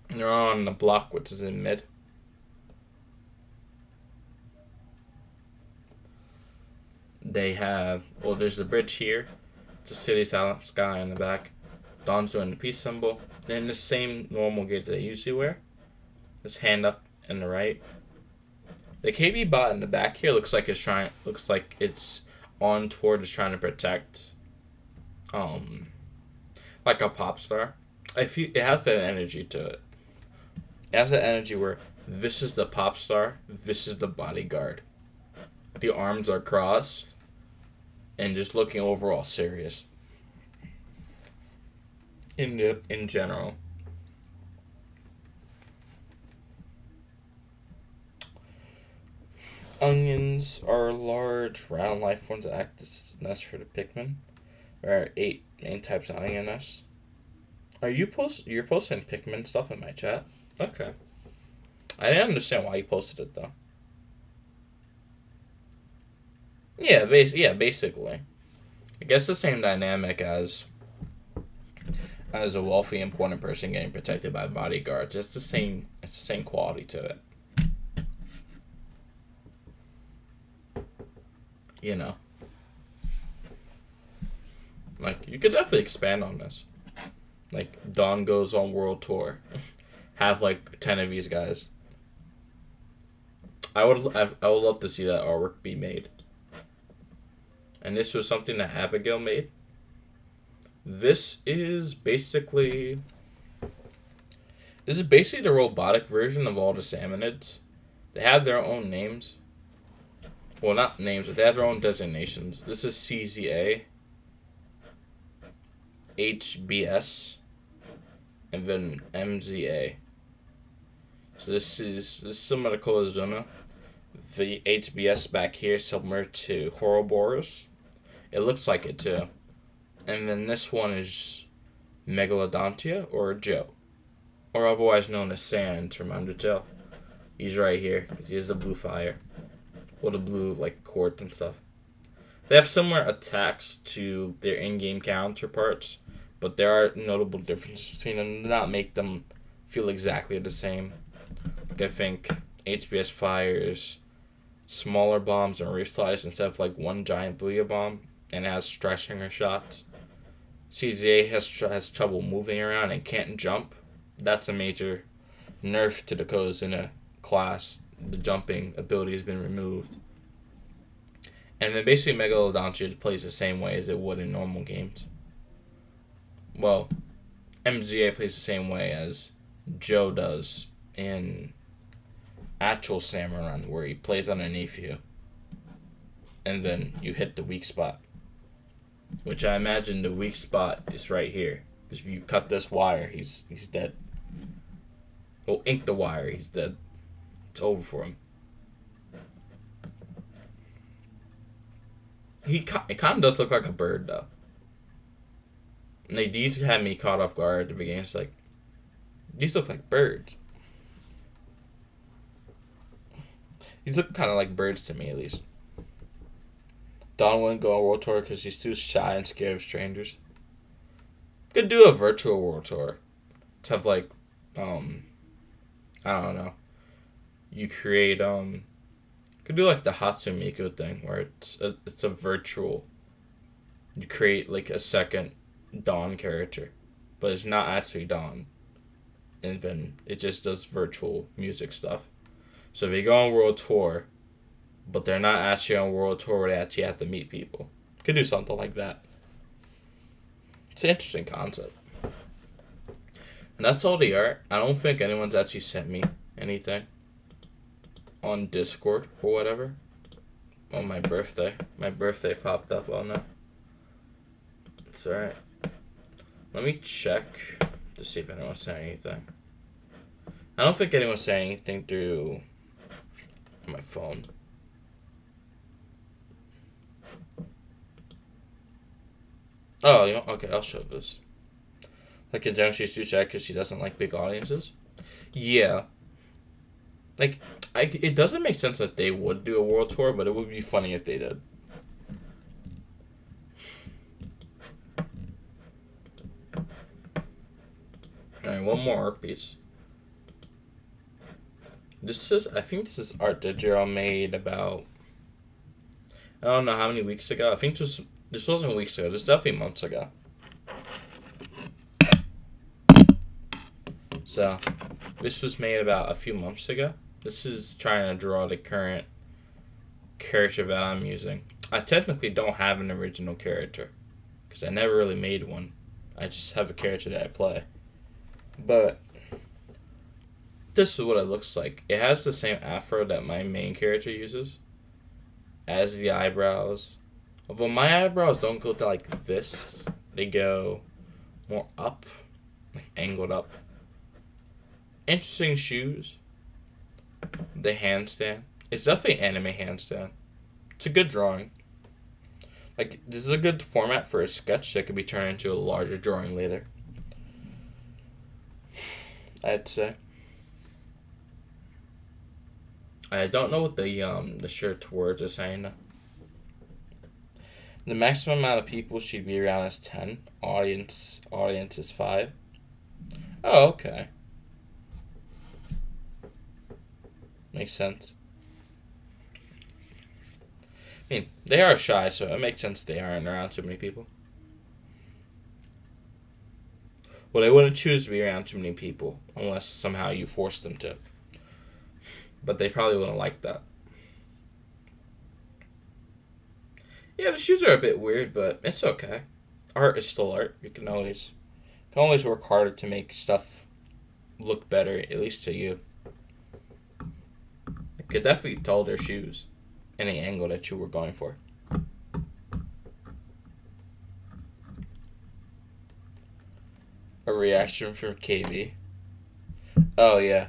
Speaker 1: They're on the block, which is in mid. They have, well, there's the bridge here. It's a city sky in the back. Dawn's doing the peace symbol. Then the same normal gate that they usually wear. This hand up in the right. The KB bot in the back here looks like it's on towards trying to protect, like a pop star. It has that energy to it. It has that energy where this is the pop star, this is the bodyguard. The arms are crossed, and just looking overall serious. In general. Onions are large, round life forms that act as nests for the Pikmin. There are 8 main types of onion nests. You're posting Pikmin stuff in my chat? Okay. I didn't understand why you posted it though. Yeah, basically. I guess the same dynamic as a wealthy, important person getting protected by bodyguards. It's the same quality to it. You know. Like, you could definitely expand on this. Like, Dawn goes on world tour. Have like 10 of these guys. I would love to see that artwork be made. And this was something that Abigail made. This is basically the robotic version of all the salmonids. They have their own names. Well, not names, but they have their own designations. This is CZA, HBS, and then MZA. So this is similar to Colazuna. The HBS back here is similar to Horoboros. It looks like it too. And then this one is Megalodontia or Joe, or otherwise known as Sans from Undertale. He's right here because he has the blue fire, or the blue like quartz and stuff. They have similar attacks to their in-game counterparts, but there are notable differences between them. Do not make them feel exactly the same. Like I think HBS fires smaller bombs and reef slides instead of like one giant booyah bomb, and has striker shots. CZA has trouble moving around and can't jump. That's a major nerfed to the codes in a class. The jumping ability has been removed. And then basically Megalodon plays the same way as it would in normal games. Well, MZA plays the same way as Joe does in actual Salmon Run, where he plays underneath you. And then you hit the weak spot. Which I imagine the weak spot is right here. Because if you cut this wire, he's dead. Well, ink the wire, he's dead. It's over for him. It kind of does look like a bird, though. Like, these had me caught off guard at the beginning. It's like, these look like birds. These look kind of like birds to me, at least. Don wouldn't go on world tour because he's too shy and scared of strangers. Could do a virtual world tour. To have, like, I don't know. You create, could do like the Hatsune Miku thing where it's a virtual. You create like a second Dawn character, but it's not actually Dawn. And then it just does virtual music stuff. So if you go on world tour, but they're not actually on world tour where they actually have to meet people. Could do something like that. It's an interesting concept. And that's all the art. I don't think anyone's actually sent me anything on Discord or whatever. On my birthday. My birthday popped up on that. It's alright. Let me check to see if anyone's saying anything. I don't think anyone's saying anything through my phone. Oh, you know, okay, I'll show this. Like, in general, she's too shy because she doesn't like big audiences. Yeah. Like, it doesn't make sense that they would do a world tour, but it would be funny if they did. Alright, one more art piece. I think this is art that Gerald made about, I don't know how many weeks ago. I think this wasn't weeks ago. This is definitely months ago. So, this was made about a few months ago. This is trying to draw the current character that I'm using. I technically don't have an original character, because I never really made one. I just have a character that I play. But this is what it looks like. It has the same afro that my main character uses as the eyebrows. Although my eyebrows don't go to like this. They go more up, like angled up. Interesting shoes. The handstand. It's definitely anime handstand. It's a good drawing. Like, this is a good format for a sketch that could be turned into a larger drawing later, I'd say. I don't know what the shirt's words are saying. The maximum amount of people should be around is 10. Audience is 5. Oh, okay. Makes sense. I mean, they are shy, so it makes sense they aren't around too many people. Well, they wouldn't choose to be around too many people unless somehow you force them to. But they probably wouldn't like that. Yeah, the shoes are a bit weird, but it's okay. Art is still art. You can always work harder to make stuff look better, at least to you. You could definitely tell their shoes. Any angle that you were going for. A reaction from KB. Oh, yeah.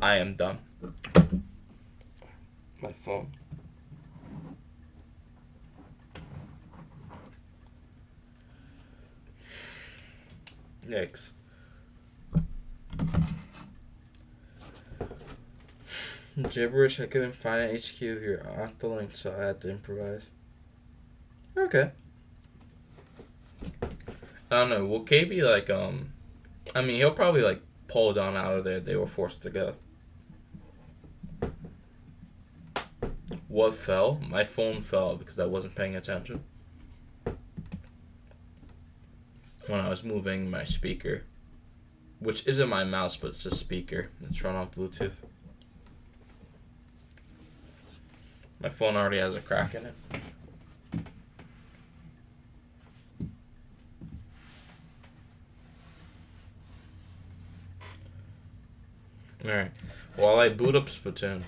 Speaker 1: I am dumb. My phone. Next. Gibberish, I couldn't find an HQ here off the link, so I had to improvise. Okay. I don't know, will KB like, I mean, he'll probably like pull Don out of there if they were forced to go. What fell? My phone fell because I wasn't paying attention. when I was moving my speaker, which isn't my mouse, but it's a speaker. It's run on Bluetooth. My phone already has a crack in it. Alright. While I boot up Splatoon,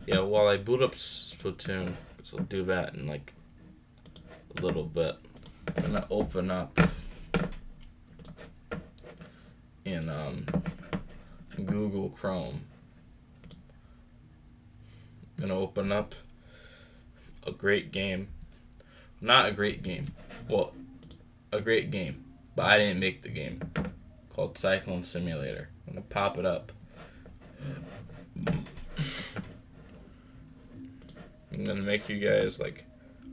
Speaker 1: while I boot up Splatoon, so I'll do that in like a little bit. I'm gonna open up in Google Chrome. I'm gonna open up a great game. Not a great game. Well, a great game, but I didn't make the game. Called Cyclone Simulator. I'm gonna pop it up. I'm gonna make you guys like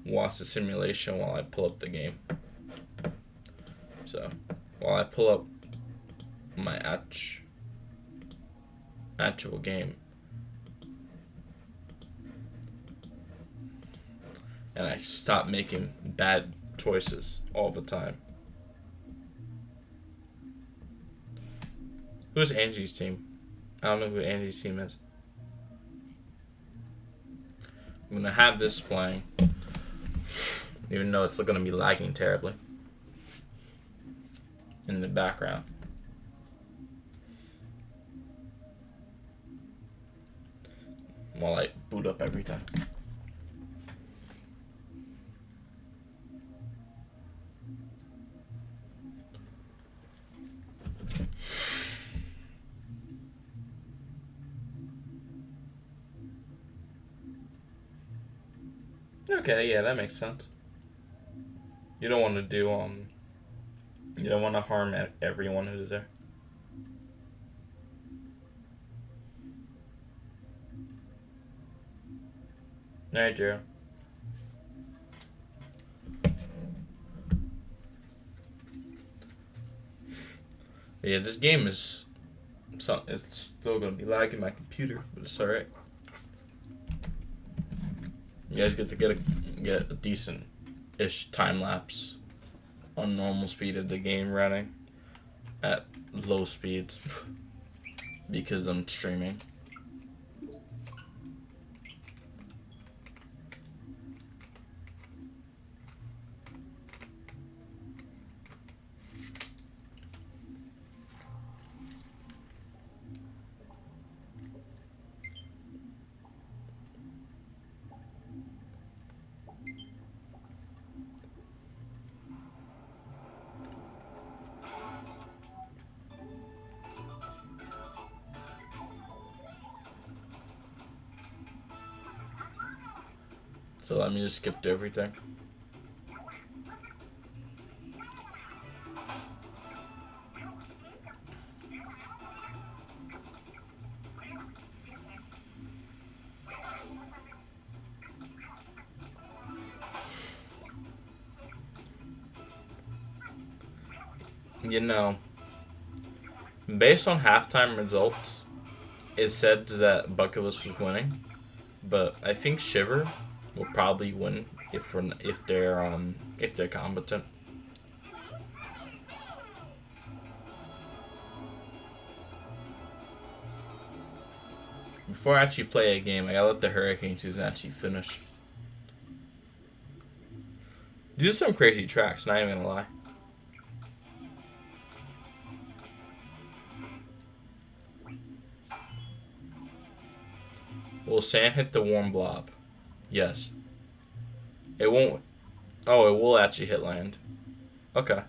Speaker 1: watch the simulation while I pull up the game. So while I pull up my actual game, and I stop making bad choices all the time. Who's Angie's team? I don't know who Angie's team is. I'm gonna have this playing, even though it's gonna be lagging terribly in the background. While I boot up every time. Okay, yeah, that makes sense. You don't want to do you don't want to harm everyone who's there. Alright, Jero. Yeah, this game is it's still gonna be lagging my computer, but it's alright. You guys get to get a decent-ish time lapse on normal speed of the game running at low speeds because I'm streaming. So let me just skip to everything. You know, based on halftime results, it said that Bucket List was winning, but I think Shiver will probably win if they're competent. Before I actually play a game, I gotta let the Hurricane season actually finish. These are some crazy tracks, not even gonna lie. Will Sam hit the warm blob? Yes. It won't. Oh, it will actually hit land. Okay.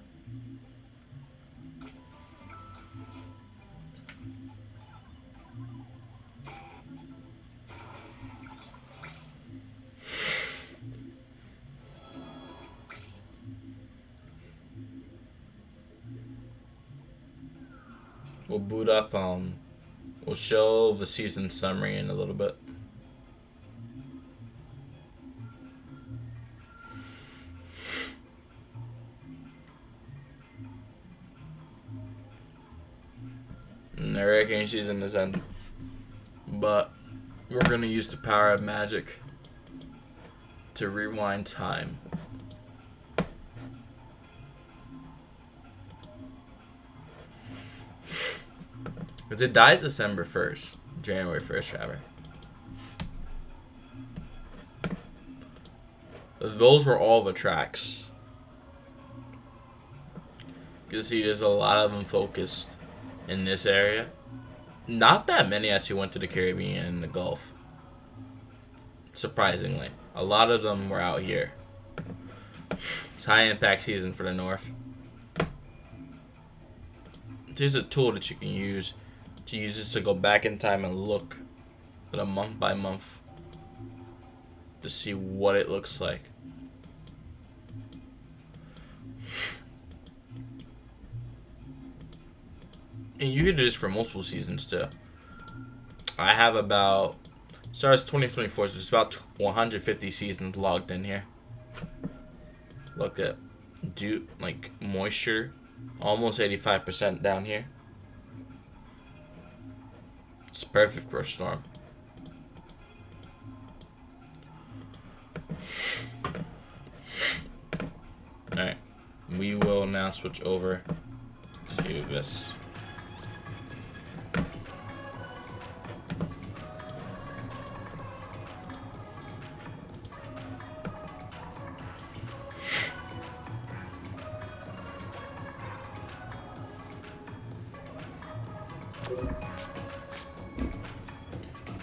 Speaker 1: We'll boot up. We'll show the season summary in a little bit. And the Hurricane season is ended. But we're gonna use the power of magic to rewind time Because it dies December 1st. January 1st, rather. Those were all the tracks. You can see there's a lot of them focused in this area. Not that many actually went to the Caribbean and the Gulf. Surprisingly. A lot of them were out here. It's high impact season for the North. Here's a tool that you can use to this to go back in time and look at a month by month to see what it looks like. And you can do this for multiple seasons too. I have about, starts 2024, so there's about 150 seasons logged in here. Look at like moisture, almost 85% down here. It's perfect for a storm. Alright, we will now switch over to this.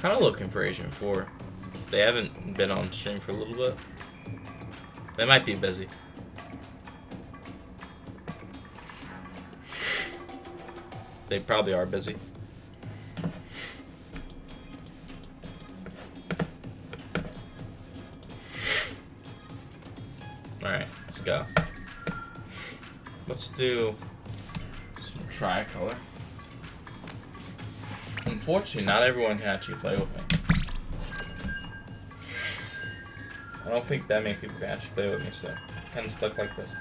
Speaker 1: Kind of looking for Agent 4. They haven't been on stream for a little bit. They might be busy. They probably are busy. Alright, let's go. Let's do some tricolor. Unfortunately, not everyone can actually play with me. I don't think that many people can actually play with me, so I'm kind of stuck like this.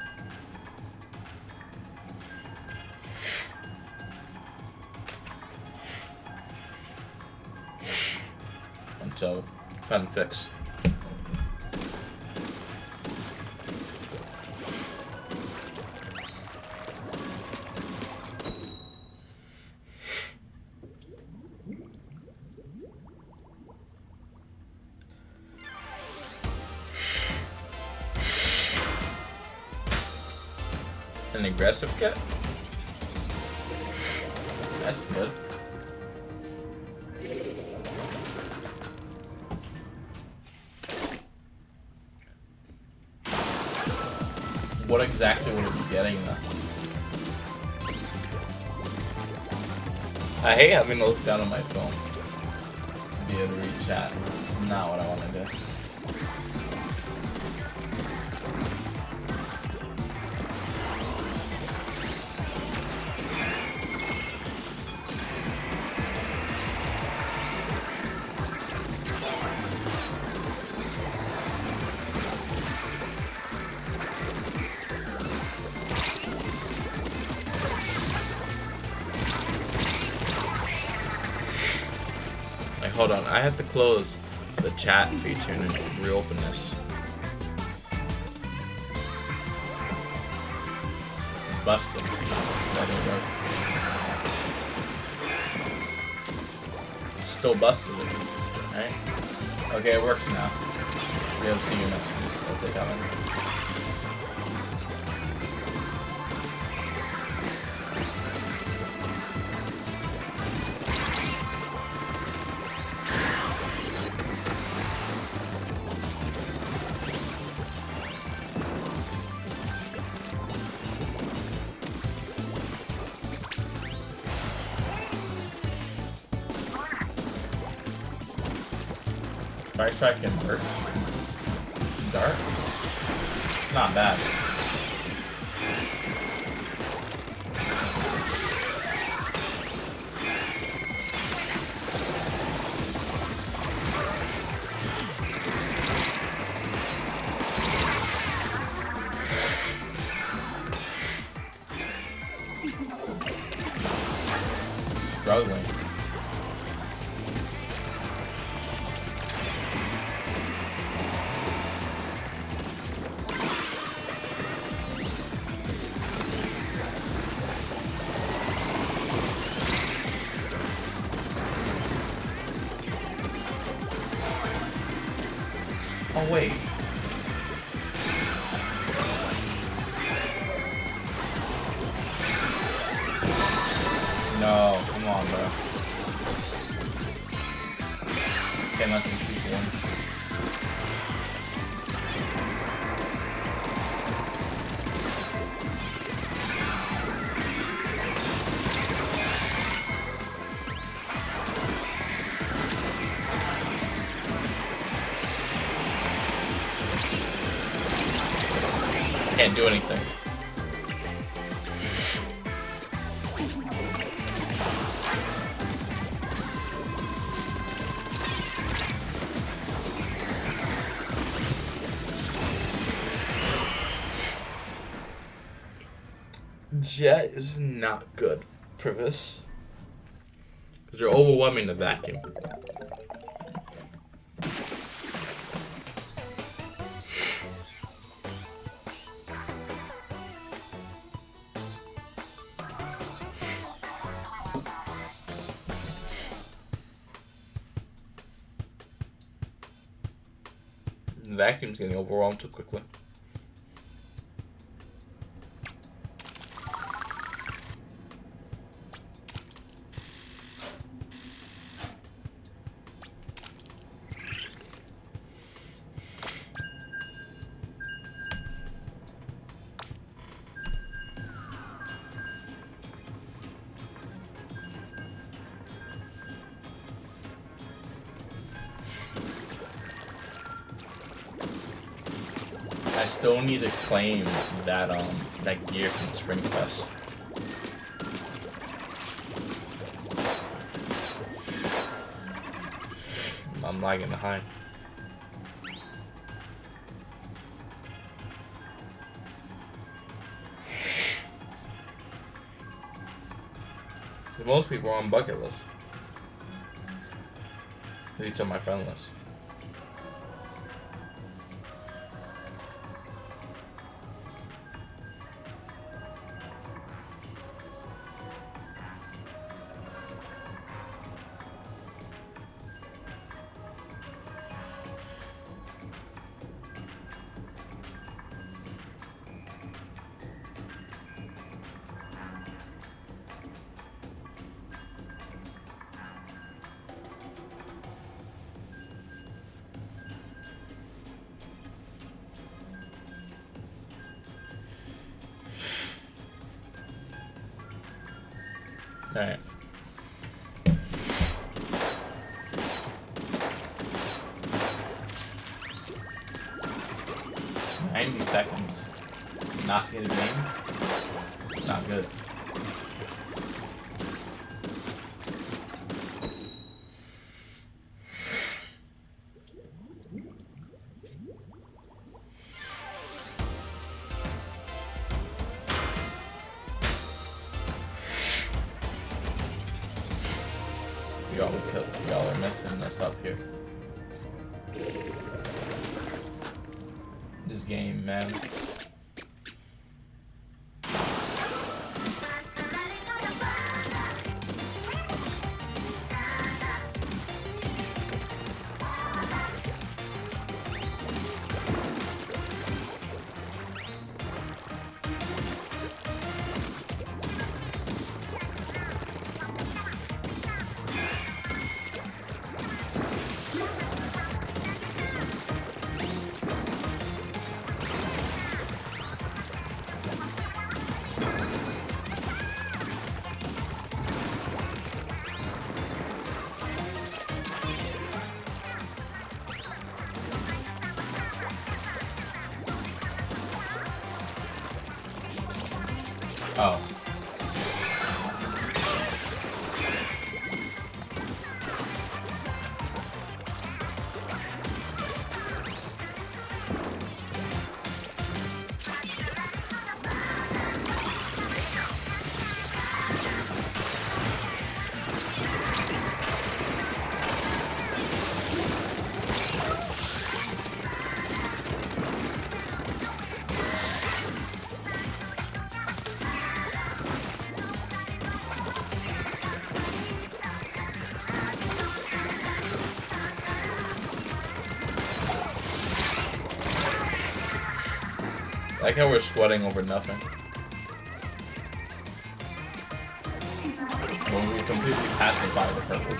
Speaker 1: Until fun fix. An aggressive kit? That's good. What exactly would it be getting though? I hate having to look down on my phone to be able to read chat. It's not what I want to do. Hold on, I have to close the chat feature and reopen this. Busted. That didn't work. Still busted it. Alright? Okay, it works now. We have to see your messages as they come in. Fire strike can hurt. Dart? Not bad. Struggling. way. No, come on, bro. Can't let them keep one. Can't do anything. Jet is not good for this because they're overwhelming the vacuum. The vacuum's getting overwhelmed too quickly. I still need to claim that gear from Spring Fest. I'm lagging behind. Most people are on bucket list. At least on my friend list. Alright. 90 seconds. Not get a game. Not good. Y'all are messing us up here. This game, man. Oh. Like how we're sweating over nothing. When we completely pacify the purple.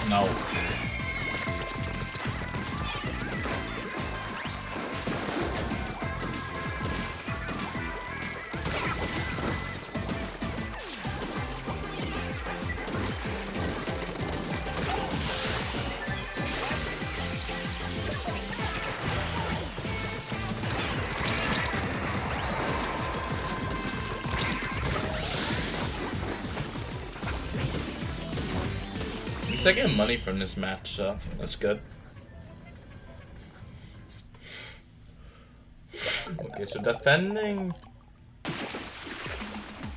Speaker 1: No. I get money from this match, so that's good. Okay, so defending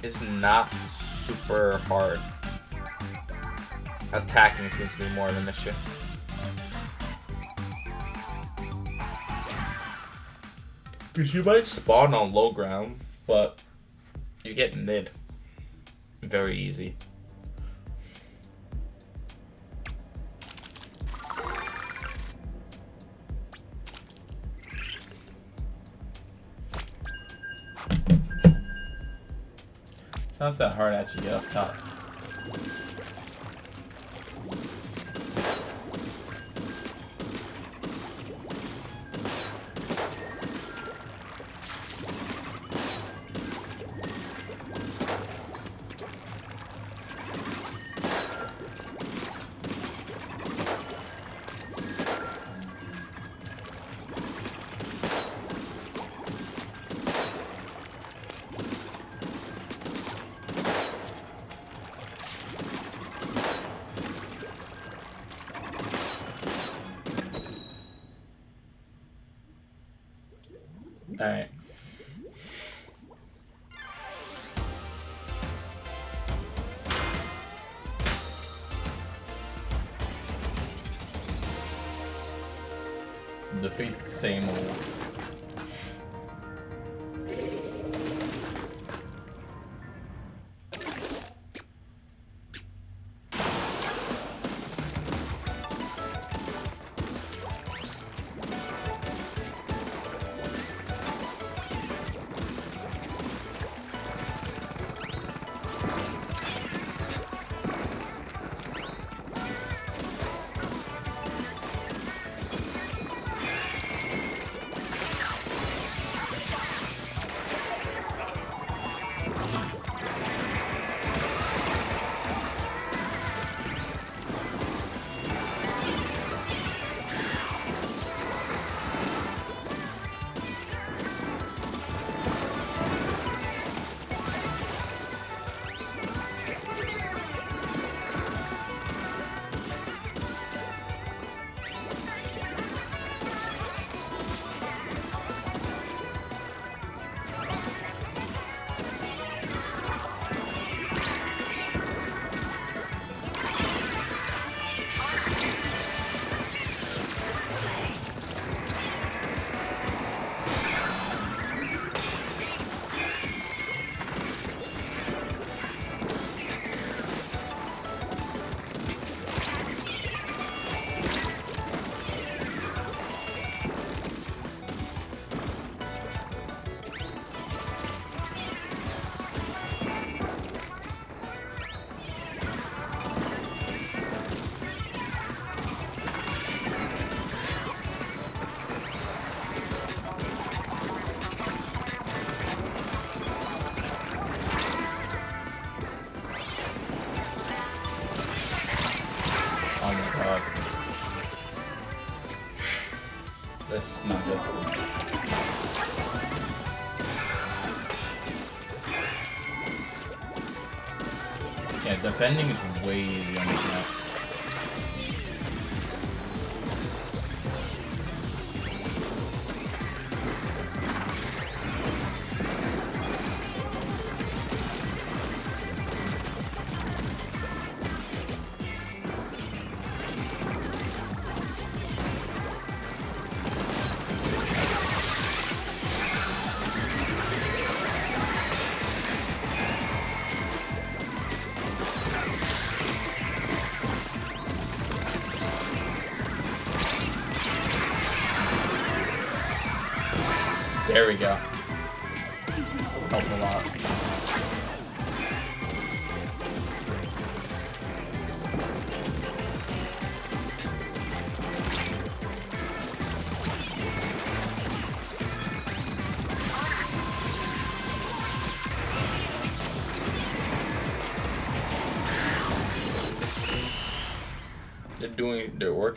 Speaker 1: is not super hard. Attacking seems to be more of an issue. Because you might spawn on low ground, but you get mid very easy. It's not that hard actually to get up top. Alright. Defeat the same old. That's not good. Yeah, defending is way easier on this map. There we go. Helped a lot.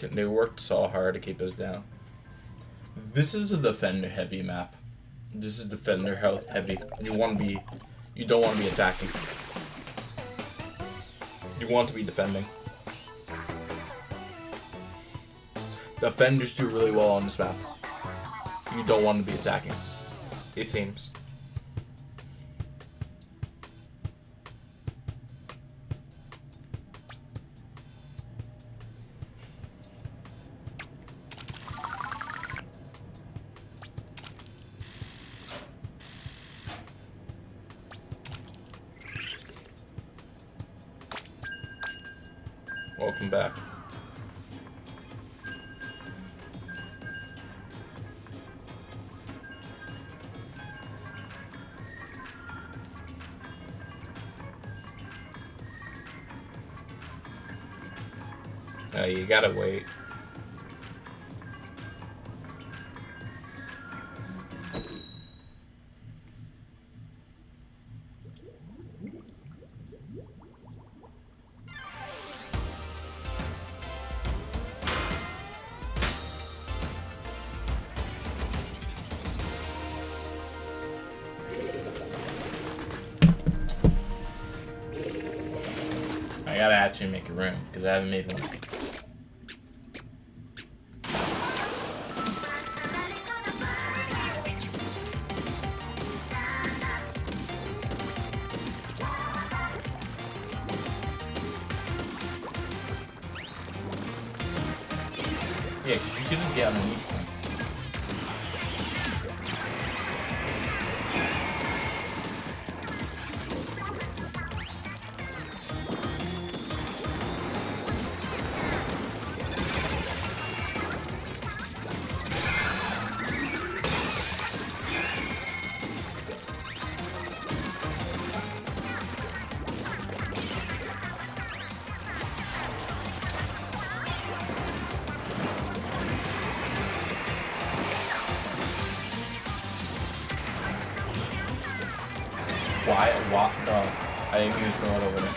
Speaker 1: They worked so hard to keep us down. This is a defender heavy map. This is defender heavy. You don't want to be attacking. You want to be defending. Defenders do really well on this map. You don't want to be attacking, it seems. Welcome back. You gotta wait. I gotta actually make a room, because I haven't made one. Yeah, because you can just get underneath them. Why? What? No. I didn't even throw it over there.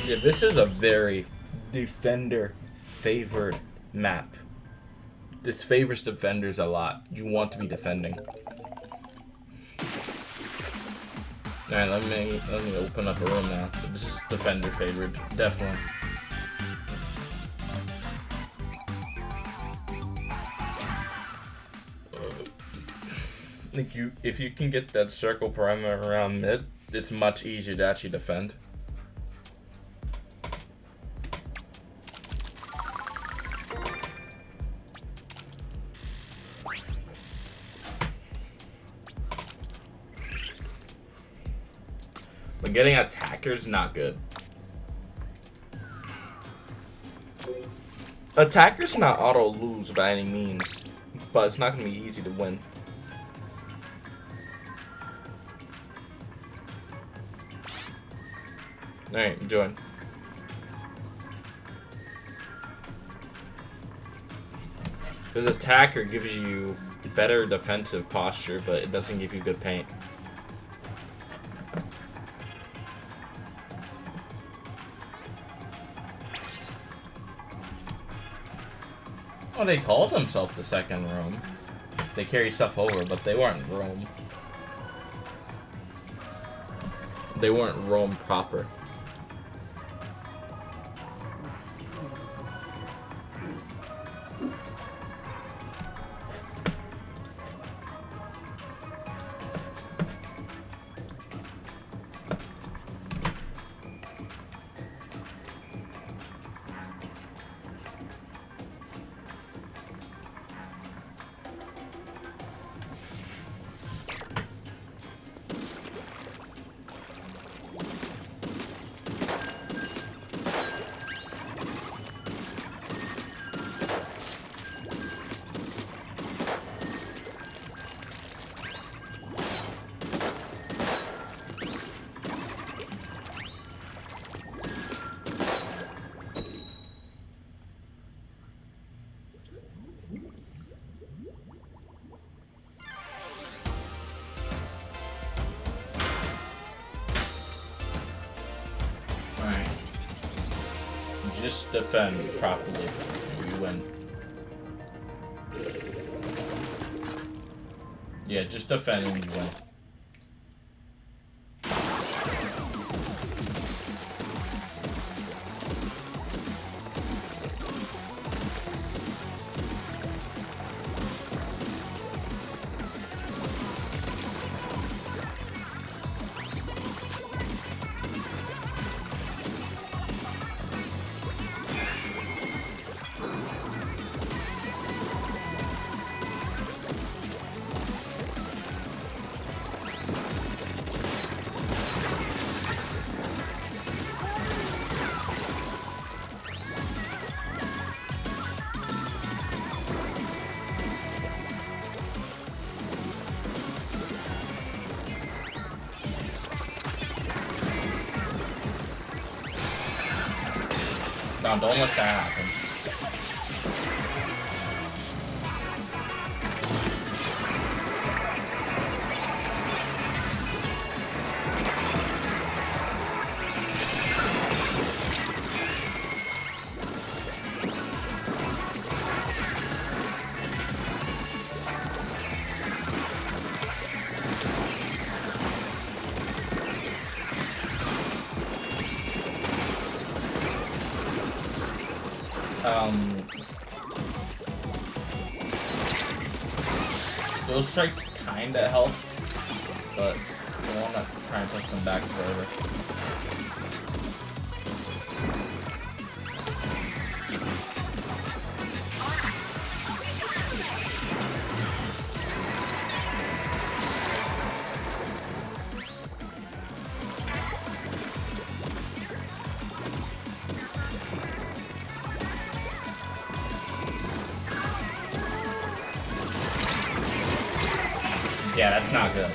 Speaker 1: Yeah, this is a very defender-favored map. This favors defenders a lot. You want to be defending. Alright, let me open up a room now. This is defender favored, definitely. Like if you can get that circle perimeter around mid, it's much easier to actually defend. But getting attackers not good. Attackers not auto lose by any means, but it's not gonna be easy to win. Alright, join. Because attacker gives you better defensive posture, but it doesn't give you good paint. Oh, they called themselves the second room. They carry stuff over, but they weren't Rome. They weren't Rome proper. Just defend properly, and you win. Yeah, just defend and you win. No, don't let that happen. Those strikes kinda help, but I don't want to try and push them back forever. Yeah, that's not good.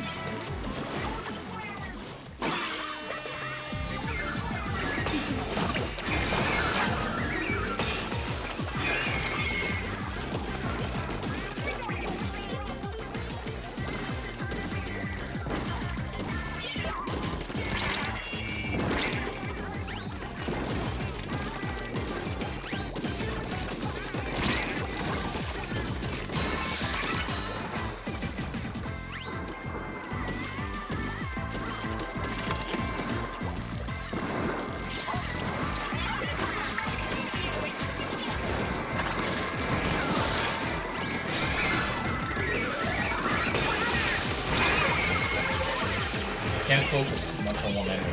Speaker 1: can't focus too much on one enemy.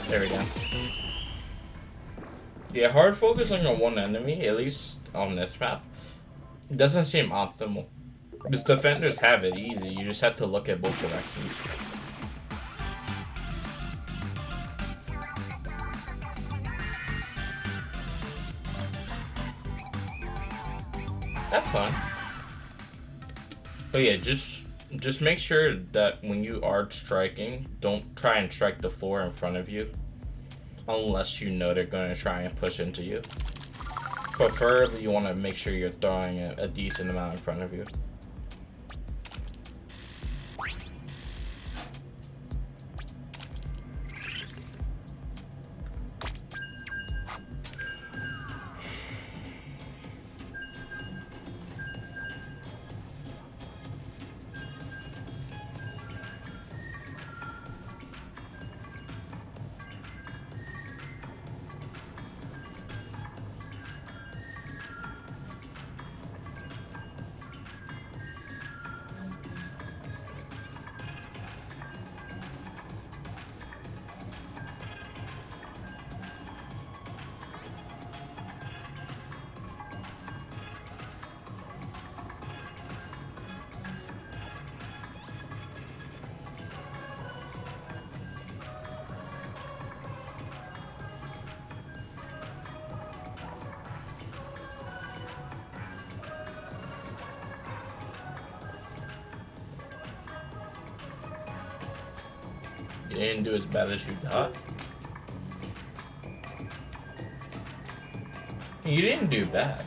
Speaker 1: There we go. Yeah, hard focusing on one enemy, at least on this map, doesn't seem optimal. Because defenders have it easy, you just have to look at both directions. That's fine. But yeah, just make sure that when you are striking, don't try and strike the floor in front of you. Unless you know they're going to try and push into you. Preferably, you want to make sure you're throwing a decent amount in front of you. You didn't do as bad as you thought. You didn't do bad.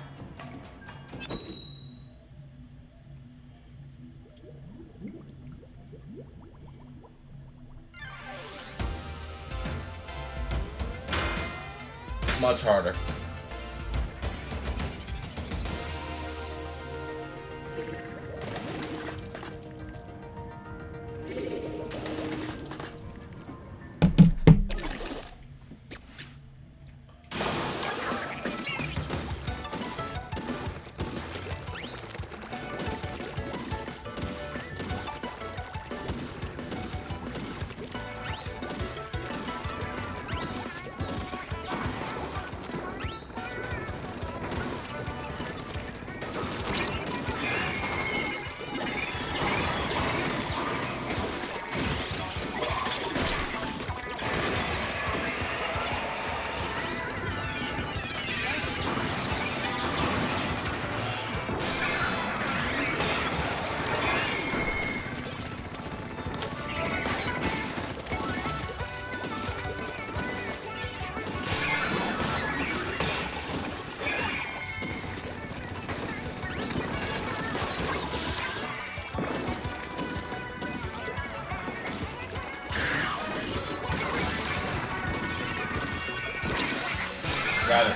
Speaker 1: Much harder. Got it.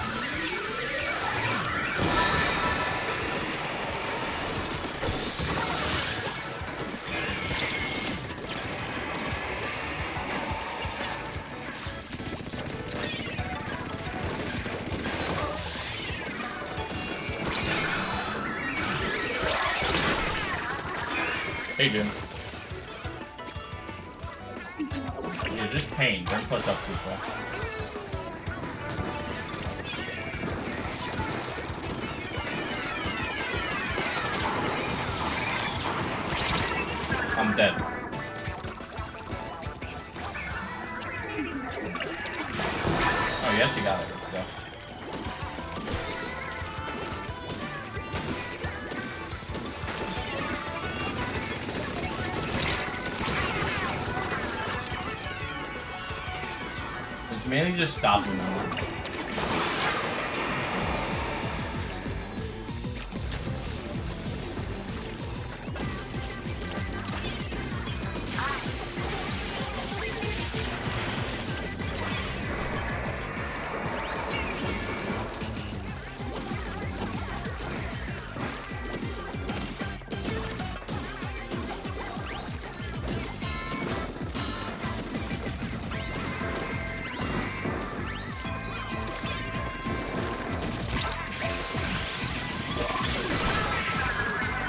Speaker 1: Hey, Jim. You're just pain. Don't push up too far. I'm dead. Oh, yes, you got it. Let's go. It's mainly just stopping them.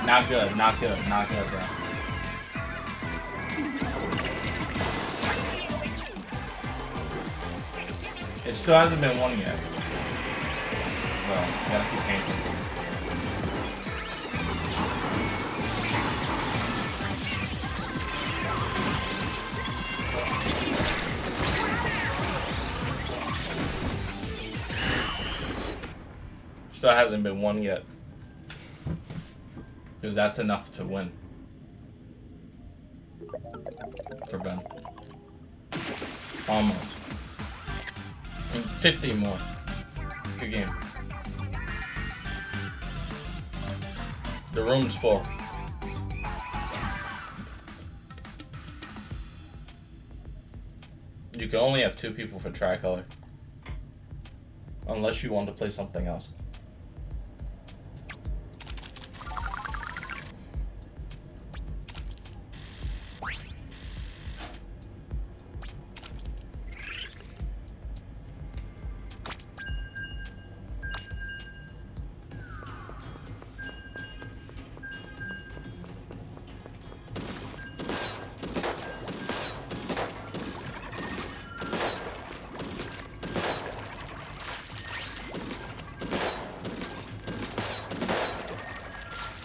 Speaker 1: Not good, not good, not good, bro. It still hasn't been won yet. Well, you gotta keep painting. Still hasn't been won yet. Because that's enough to win. For Ben. Almost. And 50 more. Good game. The room's full. You can only have 2 people for tricolor. Unless you want to play something else.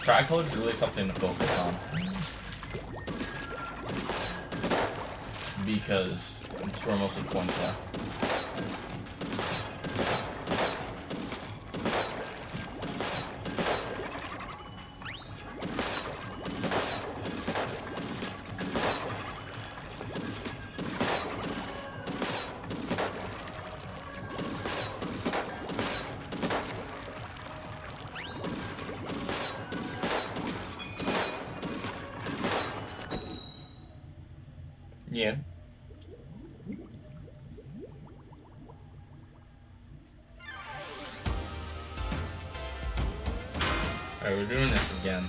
Speaker 1: Tricolor is really something to focus on. Because it's where most of the points are. Yeah. Alright, we're doing this again.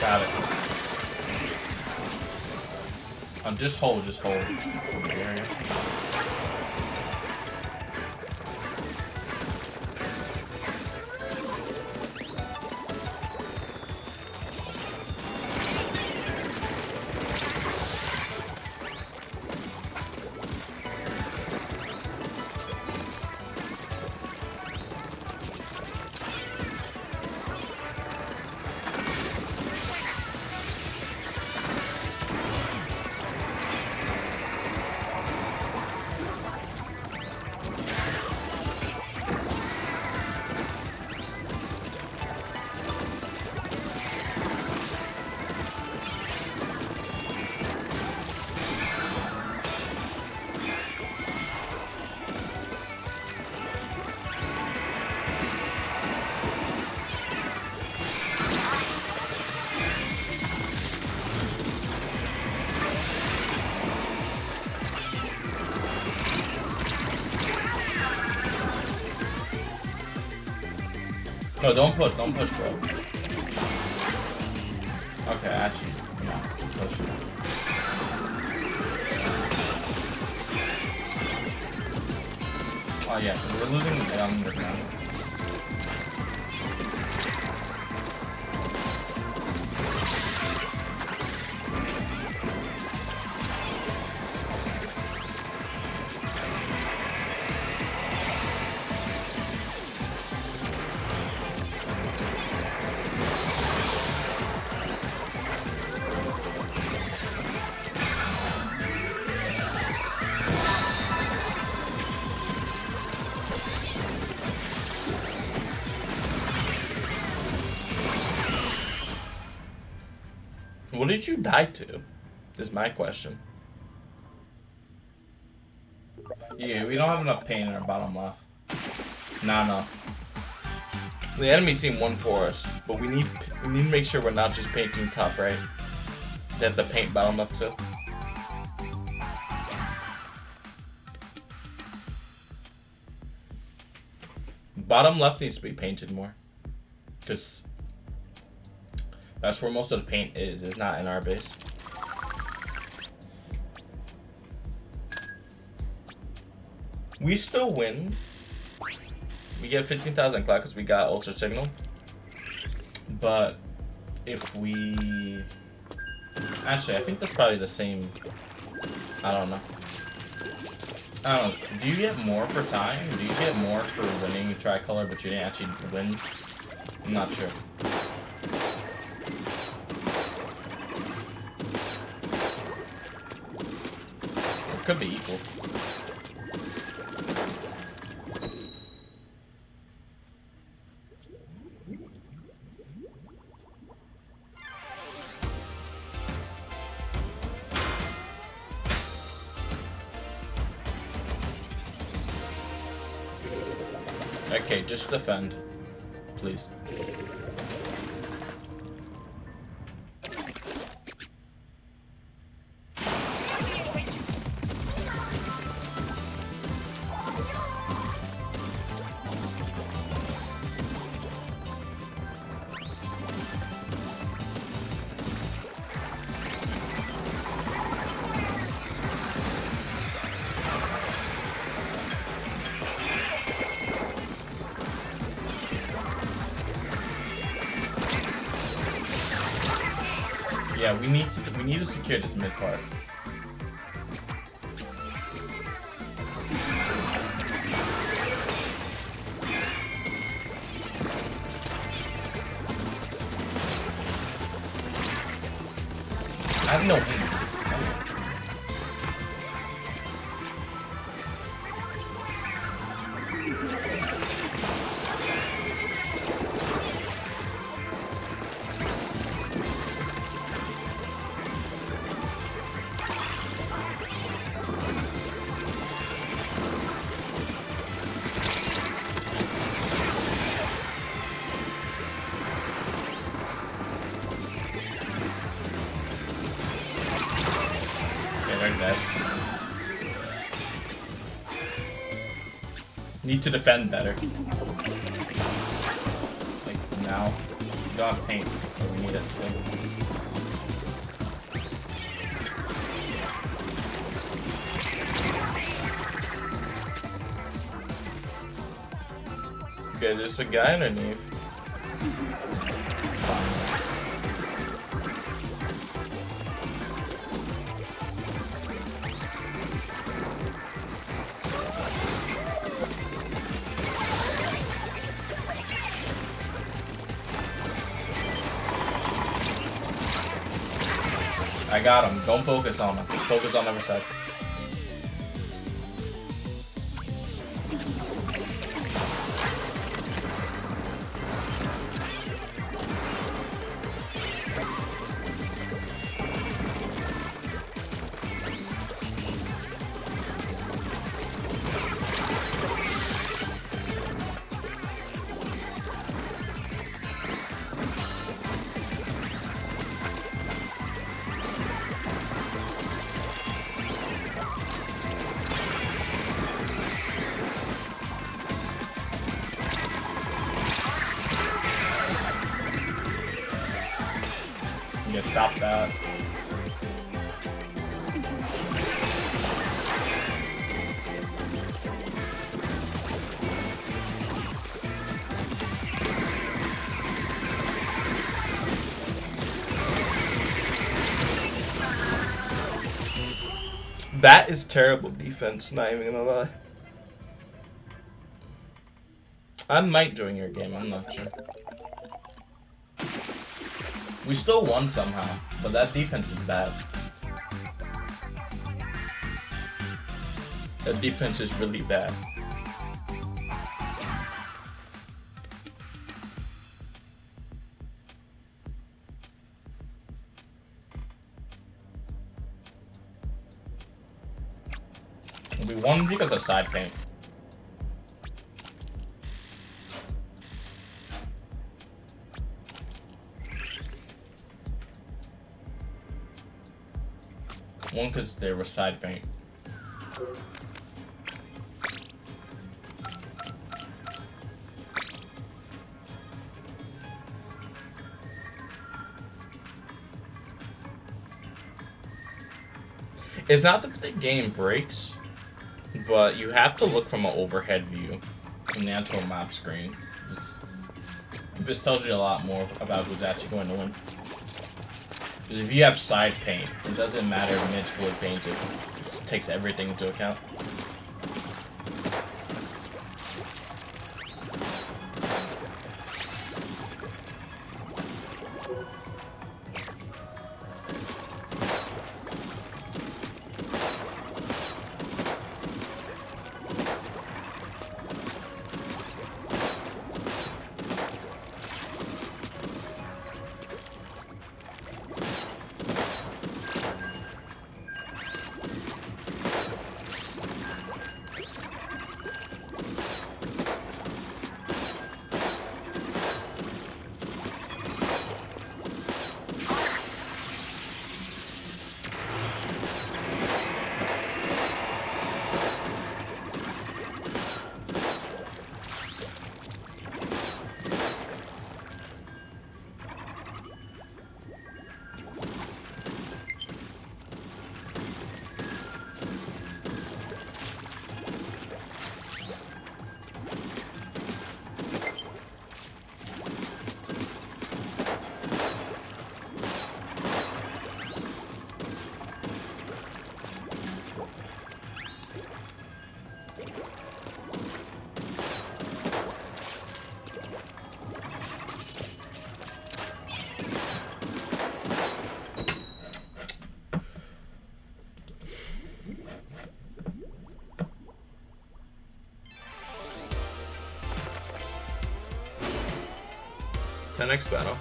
Speaker 1: Got it. Just hold, just hold. There you go. No, don't push, bro. Okay, actually, no, push. Oh yeah, we're losing the underground. What did you die to? Is my question. Yeah, we don't have enough paint in our bottom left. Nah, no. The enemy team won for us, but we need to make sure we're not just painting top right. They have to paint bottom left too. Bottom left needs to be painted more, because that's where most of the paint is. It's not in our base. We still win. We get 15,000 clout because we got Ultra Signal. But if we... Actually, I think that's probably the same. I don't know. Do you get more for time? Do you get more for winning Tricolor, but you didn't actually win? I'm not sure. It could be equal. Okay, just defend, please. Yeah, we need to secure this mid part. I have no aim. Need to defend better. Like now. We don't have paint, so we need it. Okay, there's a guy underneath. I got him. Don't focus on him. Focus on the other side. Yeah, stop that. That is terrible defense, not even gonna lie. I might join your game, I'm not sure. We still won somehow, but that defense is bad. That defense is really bad. One because of side paint. One because there was side paint. It's not that the game breaks, but you have to look from an overhead view from the actual map screen. This tells you a lot more about who's actually going to win. Because if you have side paint, it doesn't matter if it's fully painted. It takes everything into account. The next battle.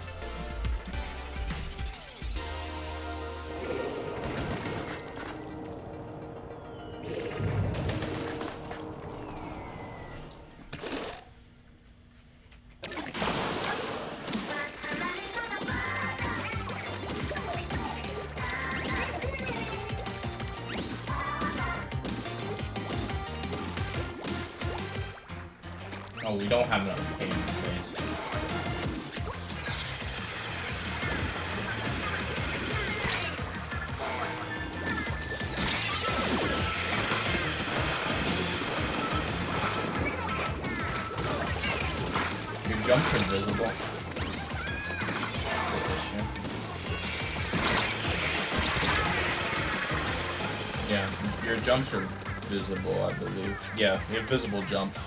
Speaker 1: Oh, we don't have enough game space. Your jumps are invisible. Yeah, your jumps are visible, I believe. Yeah, you have visible jumps.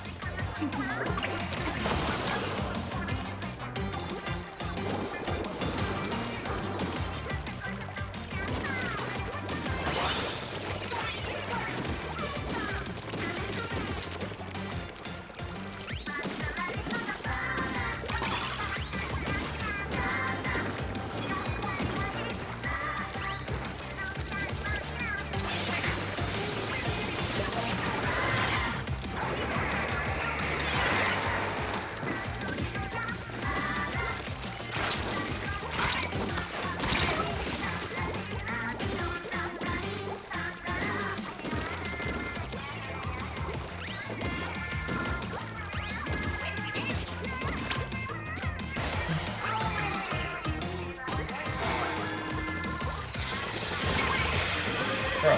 Speaker 1: Bro.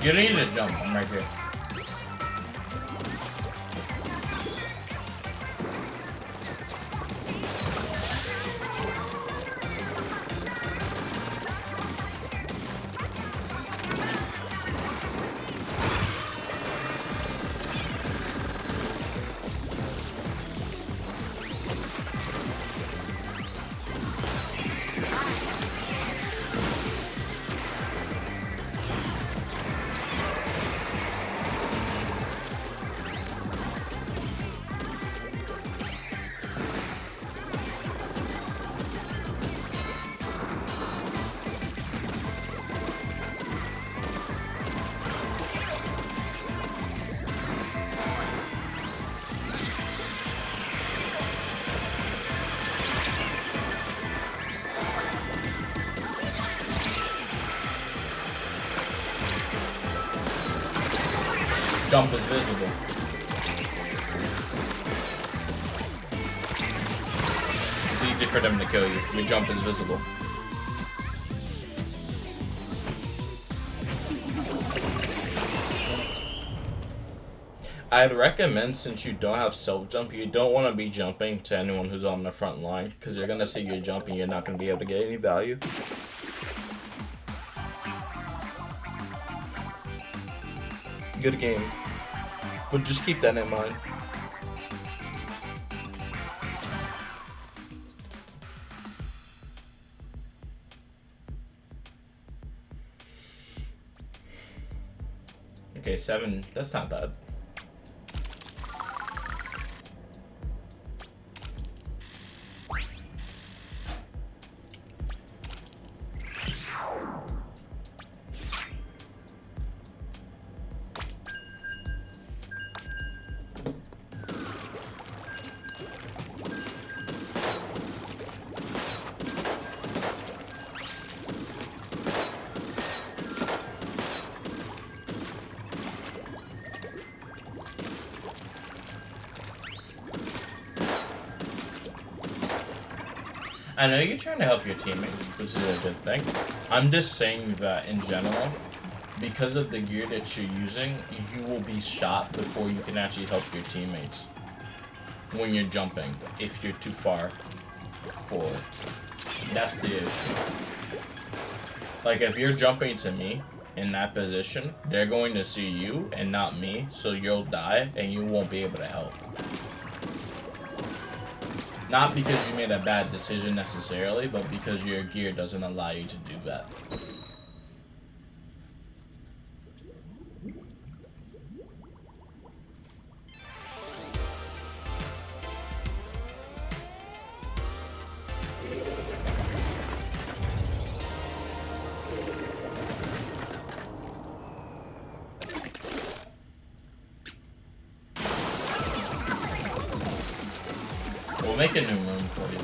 Speaker 1: You don't need to jump, I'm right here. jump is visible. It's easy for them to kill you. Your jump is visible. I'd recommend, since you don't have self-jump, you don't want to be jumping to anyone who's on the front line, because you're going to see you jump and you're not going to be able to get any value. Good game. But just keep that in mind. Okay, 7. That's not bad. I know you're trying to help your teammates, which is a good thing. I'm just saying that in general, because of the gear that you're using, you will be shot before you can actually help your teammates when you're jumping, if you're too far forward. That's the issue. Like, if you're jumping to me in that position, they're going to see you and not me, so you'll die and you won't be able to help. Not because you made a bad decision necessarily, but because your gear doesn't allow you to do that. We'll make a new room for you.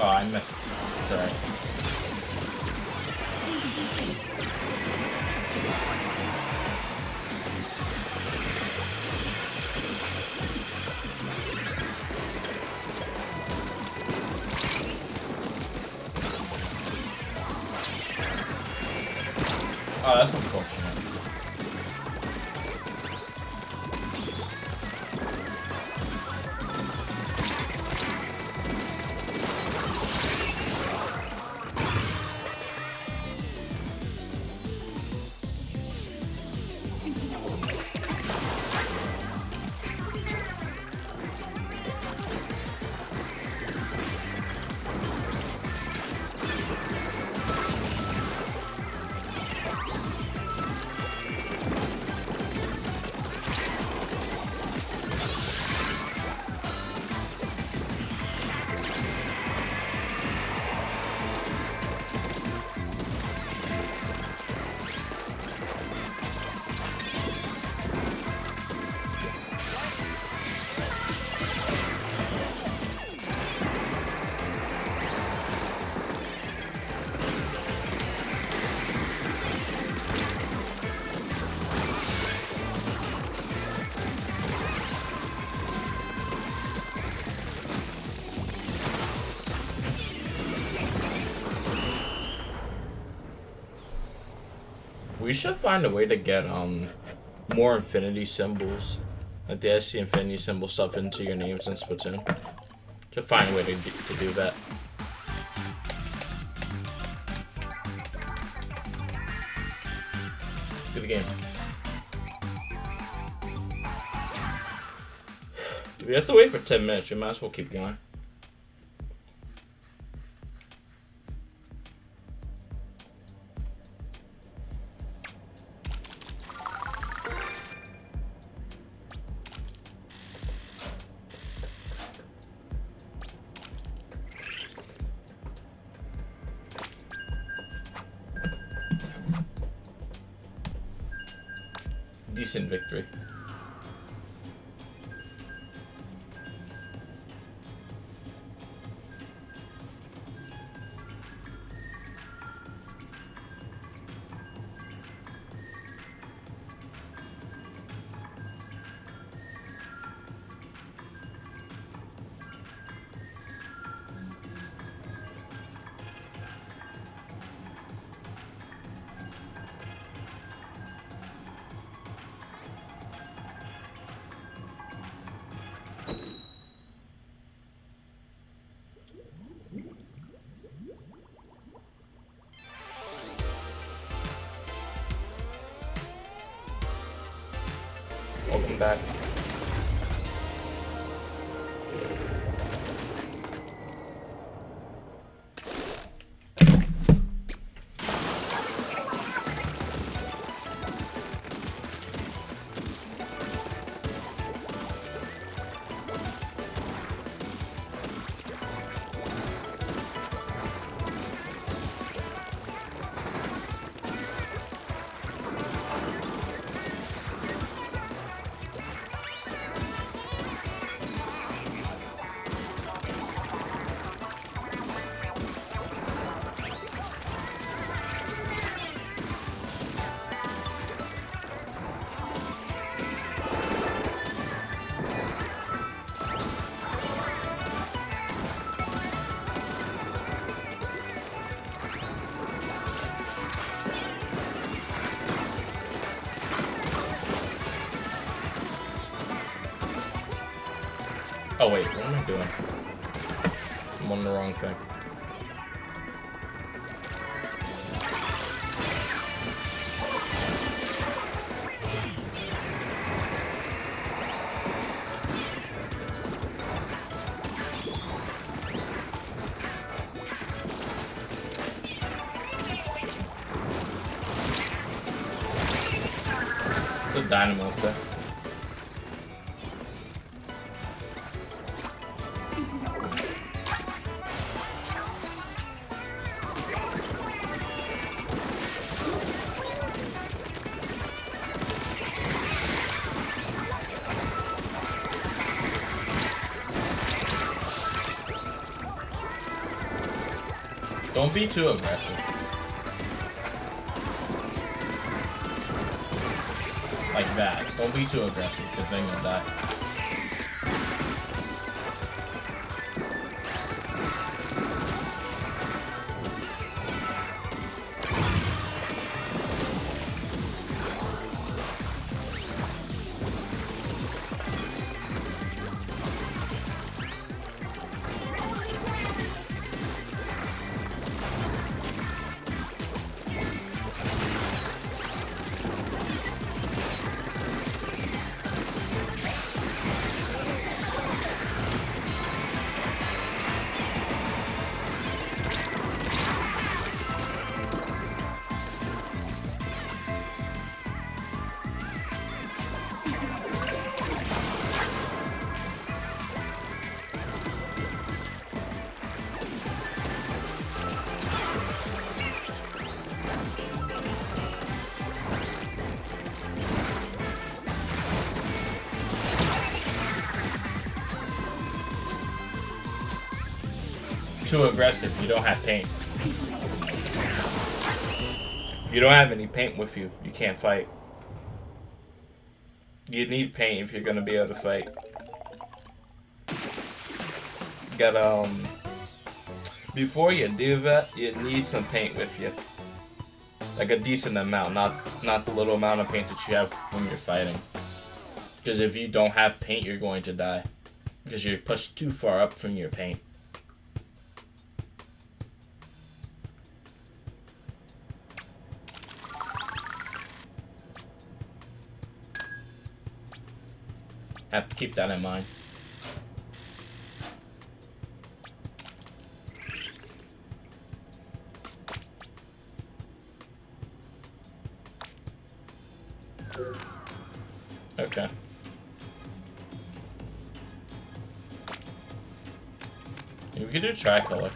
Speaker 1: Oh, I missed. Sorry. Oh, that's unfortunate. We should find a way to get more infinity symbols, like the SC infinity symbol stuff into your names in Splatoon. Should find a way to do that. Good game. If we have to wait for 10 minutes, you might as well keep going. Decent victory. Welcome back. Oh wait, what am I doing? I'm on the wrong thing. There's a dynamo up there. Don't be too aggressive. Like that. Don't be too aggressive, because then you'll die. Too aggressive, you don't have paint. You don't have any paint with you. You can't fight. You need paint if you're gonna be able to fight. Got before you do that, you need some paint with you. Like a decent amount, not the little amount of paint that you have when you're fighting. Because if you don't have paint, you're going to die. Because you're pushed too far up from your paint. Have to keep that in mind. Okay. We could do tricolor.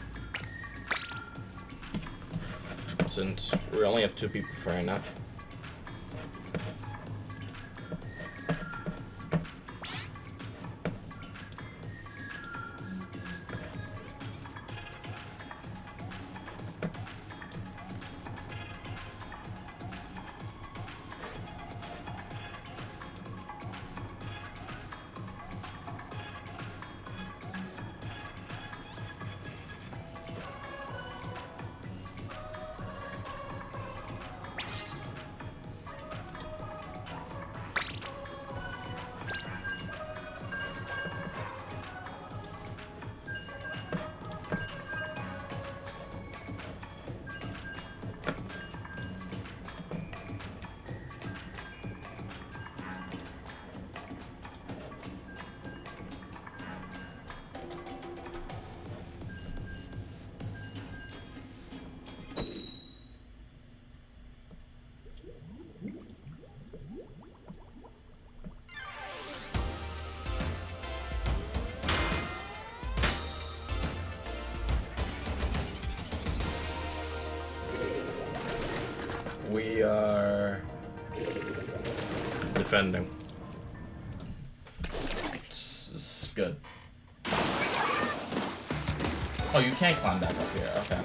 Speaker 1: Since we only have 2 people for right now. We are defending. This is good. Oh, you can't climb back up here. Okay.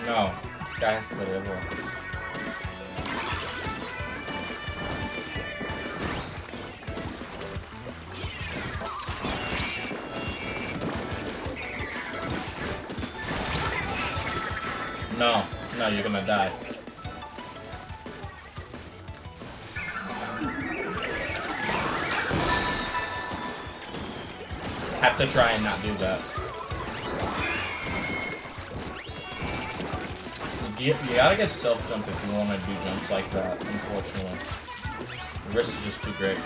Speaker 1: No, this guy has to go the other way. No, no, you're gonna die. Have to try and not do that. You gotta get self-jump if you want to do jumps like that, unfortunately. The risk is just too great.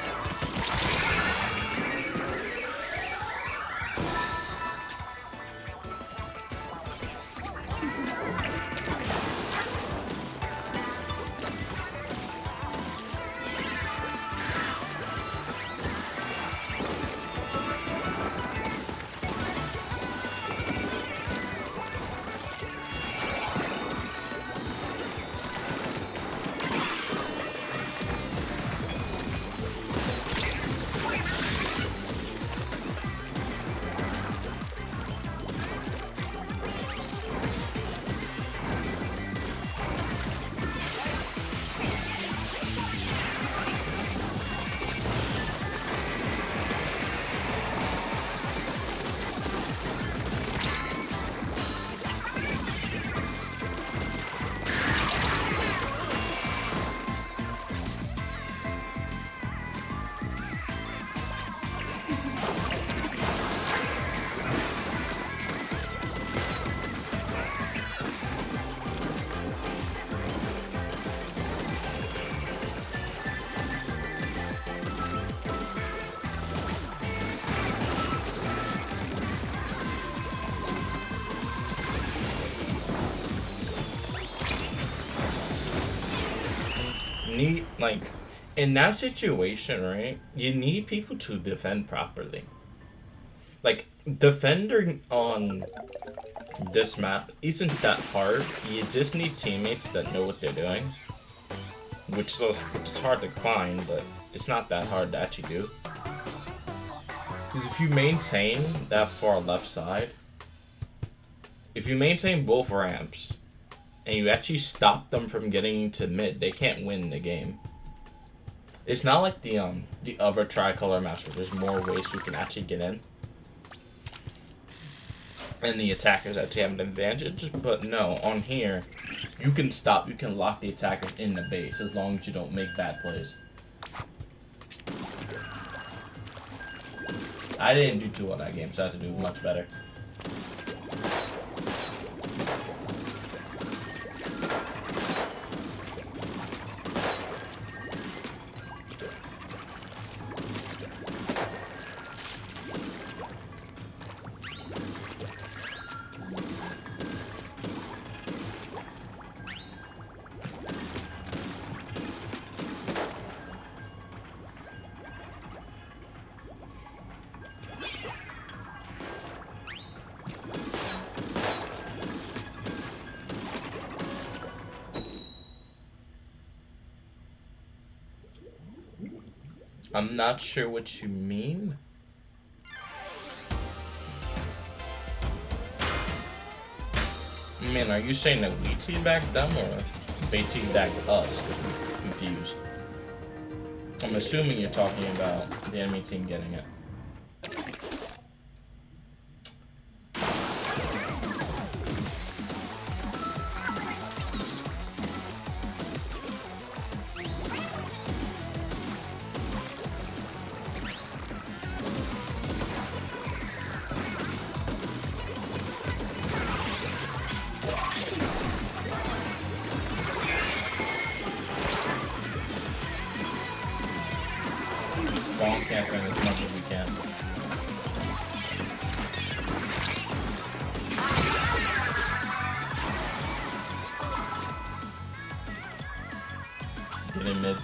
Speaker 1: need, like, in that situation, right? You need people to defend properly. Like, defending on this map isn't that hard. You just need teammates that know what they're doing, which is hard to find, but it's not that hard to actually do. Because if you maintain that far left side, if you maintain both ramps, and you actually stop them from getting to mid, they can't win the game. It's not like the other tricolor maps where there's more ways you can actually get in, and the attackers actually have an advantage. But no, on here, you can lock the attackers in the base as long as you don't make bad plays. I didn't do too well that game, so I have to do much better. I'm not sure what you mean. I mean, are you saying that we teabagged them or they teabagged us? I'm confused. I'm assuming you're talking about the enemy team getting it. Camping as much as we can. Get in mid.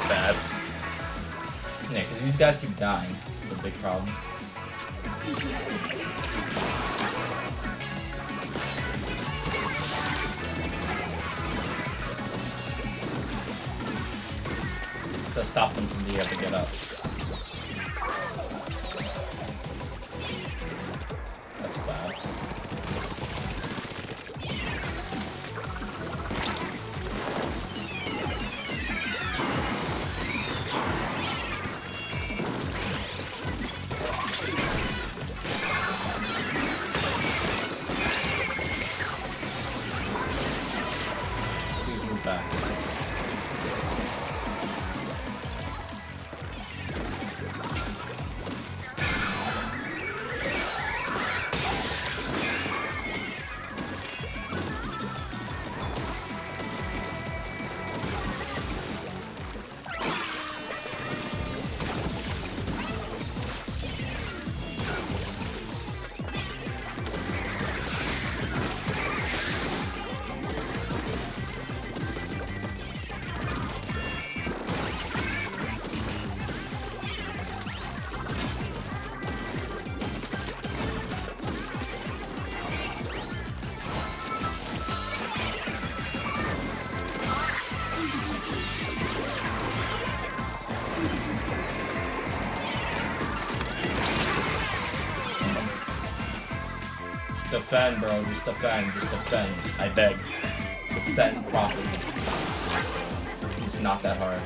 Speaker 1: Bad. Yeah, because these guys keep dying. It's a big problem. To stop them from being able to get up. That's bad. Back. Defend, bro. Just defend. Just defend. I beg. Defend properly. It's not that hard.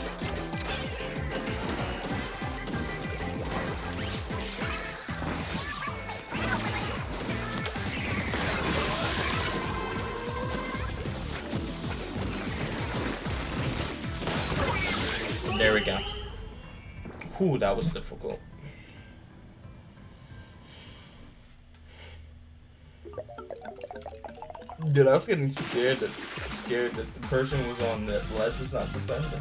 Speaker 1: There we go. Whew, that was difficult. Dude, I was getting scared that the person who was on the ledge was not defending.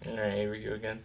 Speaker 1: Alright, here we go again.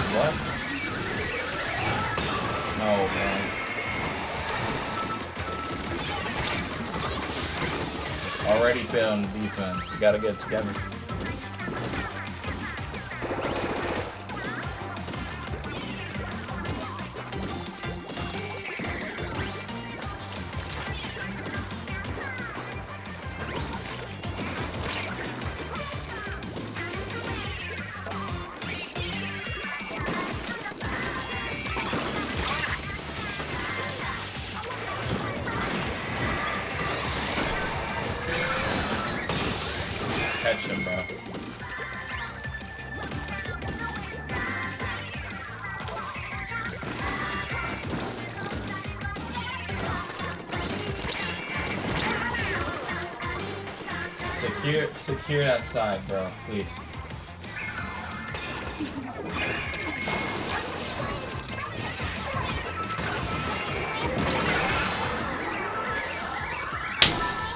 Speaker 1: What? Oh, man. Already failing defense. You gotta get it together. Catch him, bro. Secure that side, bro, please.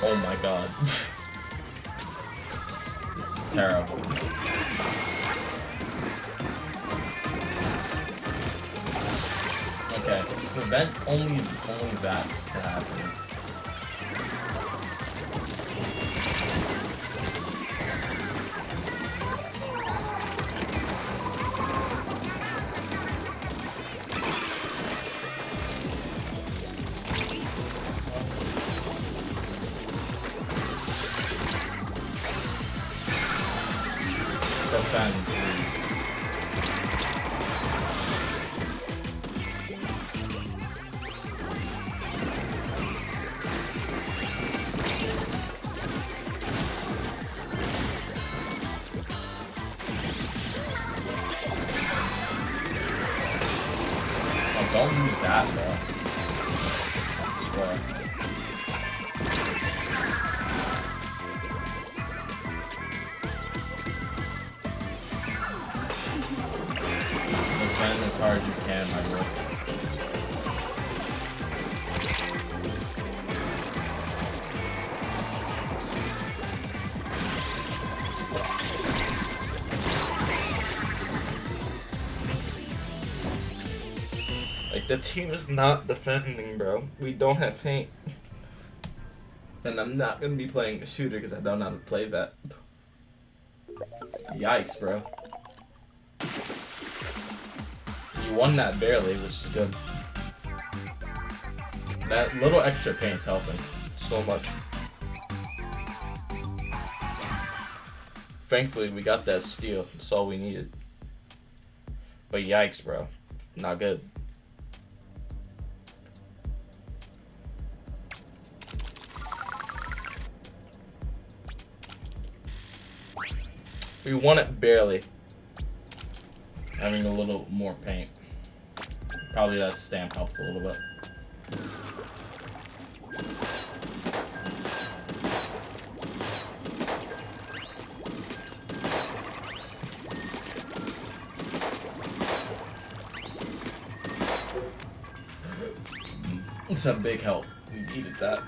Speaker 1: Oh my god. This is terrible. Okay, prevent only that to happen. Defend. Oh, don't use that, bro. I swear. Defend as hard as you can, my boy. Like, the team is not defending, bro. We don't have paint. And I'm not gonna be playing a shooter because I don't know how to play that. Yikes, bro. You won that barely, which is good. That little extra paint's helping. so much. Thankfully, we got that steal. That's all we needed. But yikes, bro. Not good. We won it barely. Having a little more paint. Probably that stamp helped a little bit. It's a big help. We needed that.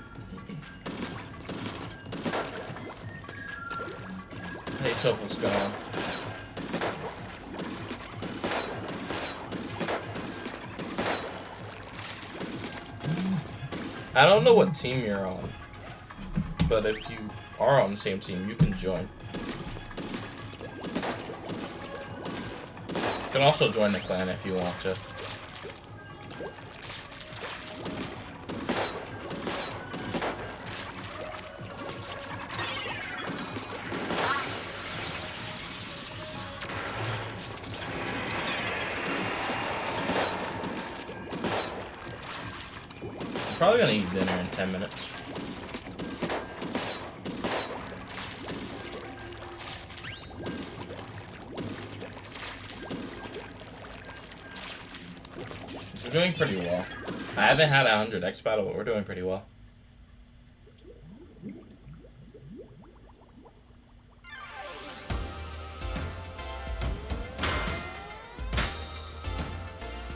Speaker 1: Hey, Soph, what's going on? I don't know what team you're on, but if you are on the same team, you can join. You can also join the clan if you want to. Probably gonna eat dinner in 10 minutes. We're doing pretty well. I haven't had 100 X battle, but we're doing pretty well.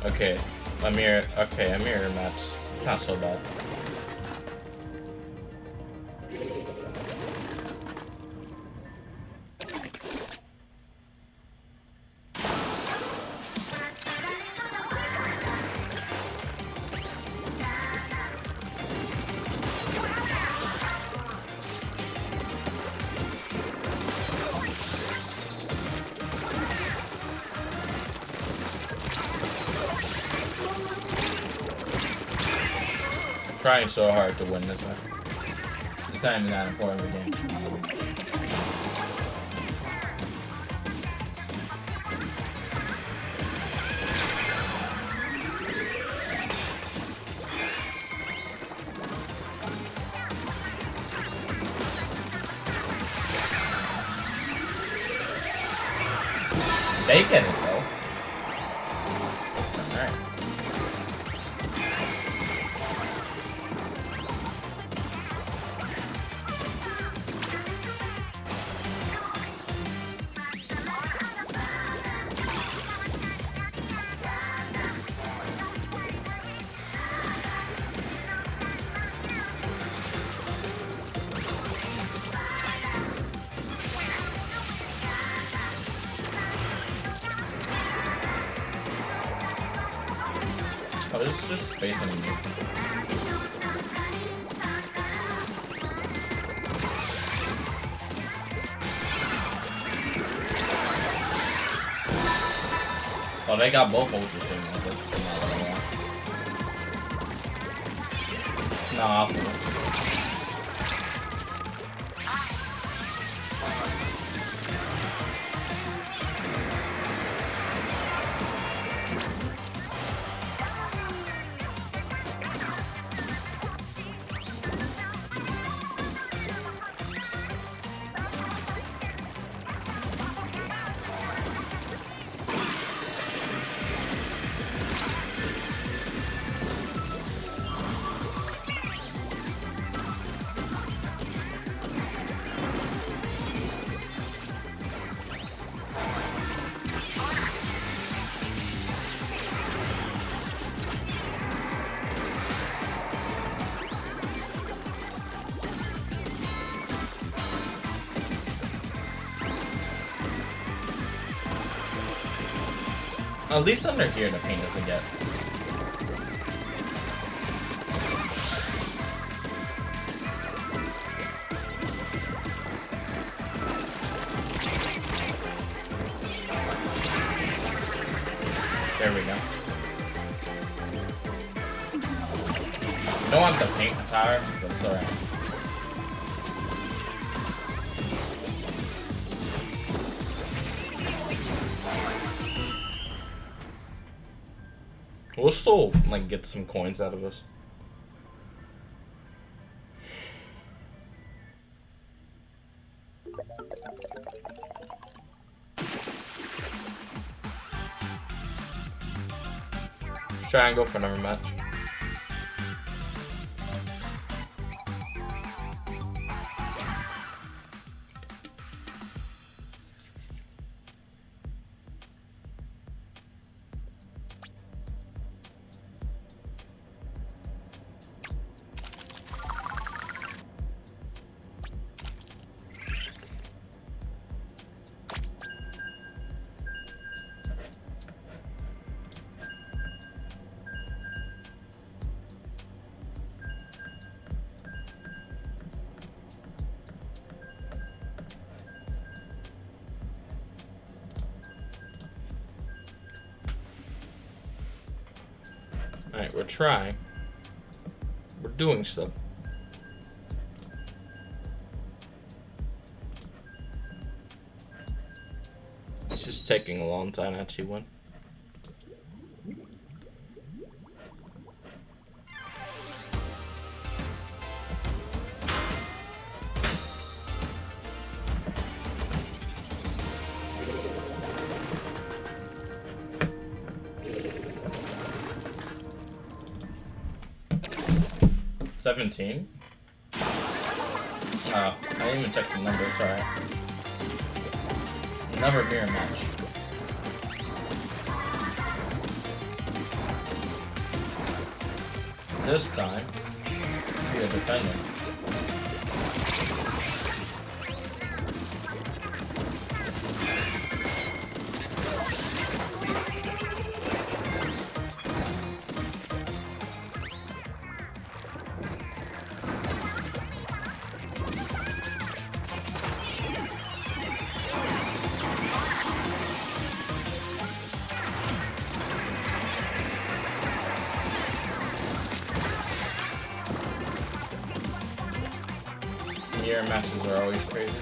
Speaker 1: Okay, Amir. Okay, Amir match. It's not so bad. Trying so hard to win this one. It's not even that important of a game. They get it though. Alright. Oh, it's just space enemy. Oh, they got both ultra signals. That's not what I want. Nah. At least under here the paint doesn't get. There we go. Don't want the paint in the tower, but it's alright. We'll still, like, get some coins out of us. Try and go for another match. Alright, we're trying. We're doing stuff. It's just taking a long time to win. $17? Oh, I didn't even check the numbers, alright. Another mirror match. This time, we are defending. Mirror matches are always crazy.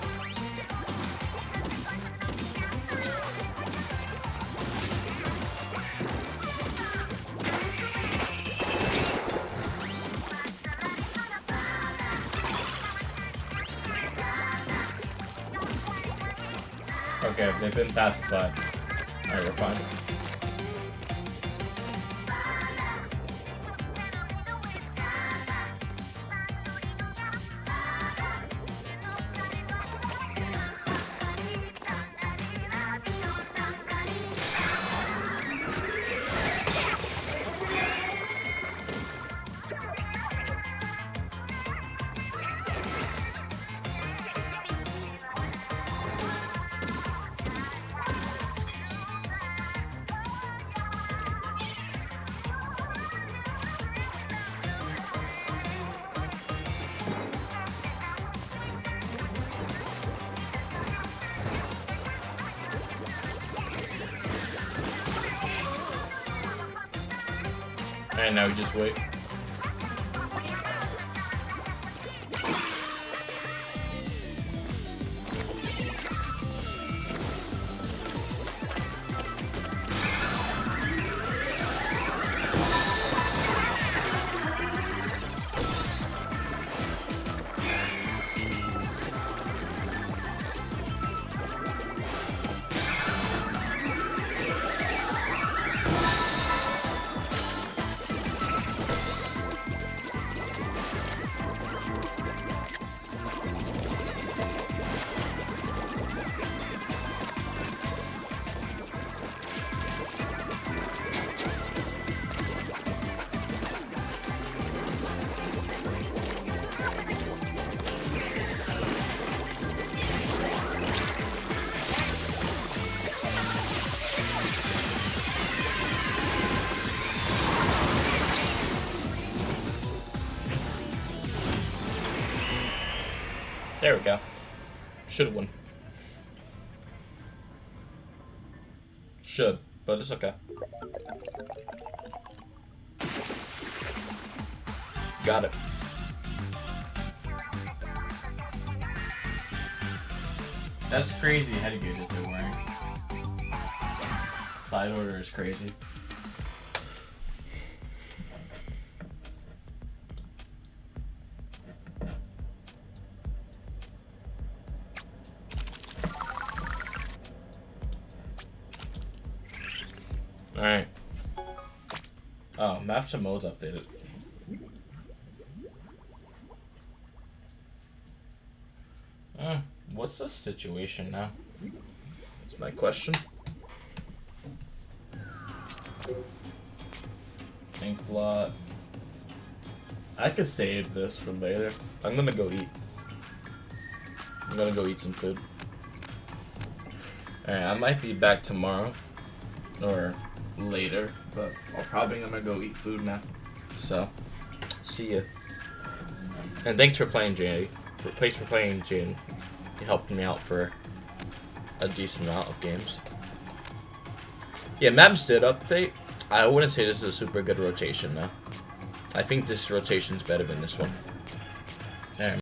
Speaker 1: Okay, they've been past the butt. Alright, we're fine. And now we just wait. There we go. Should have won. Should, but it's okay. Got it. That's crazy headgear that they're wearing. Side order is crazy. Oh, maps and modes updated. What's the situation now? That's my question. Ink blot. I could save this for later. I'm gonna go eat. I'm gonna go eat some food. Alright, I might be back tomorrow. Or later. But I'm probably gonna go eat food now. So, see ya. And thanks for playing, Jay. Thanks for playing, Jane. You helped me out for a decent amount of games. Yeah, maps did update. I wouldn't say this is a super good rotation, though. I think this rotation's better than this one.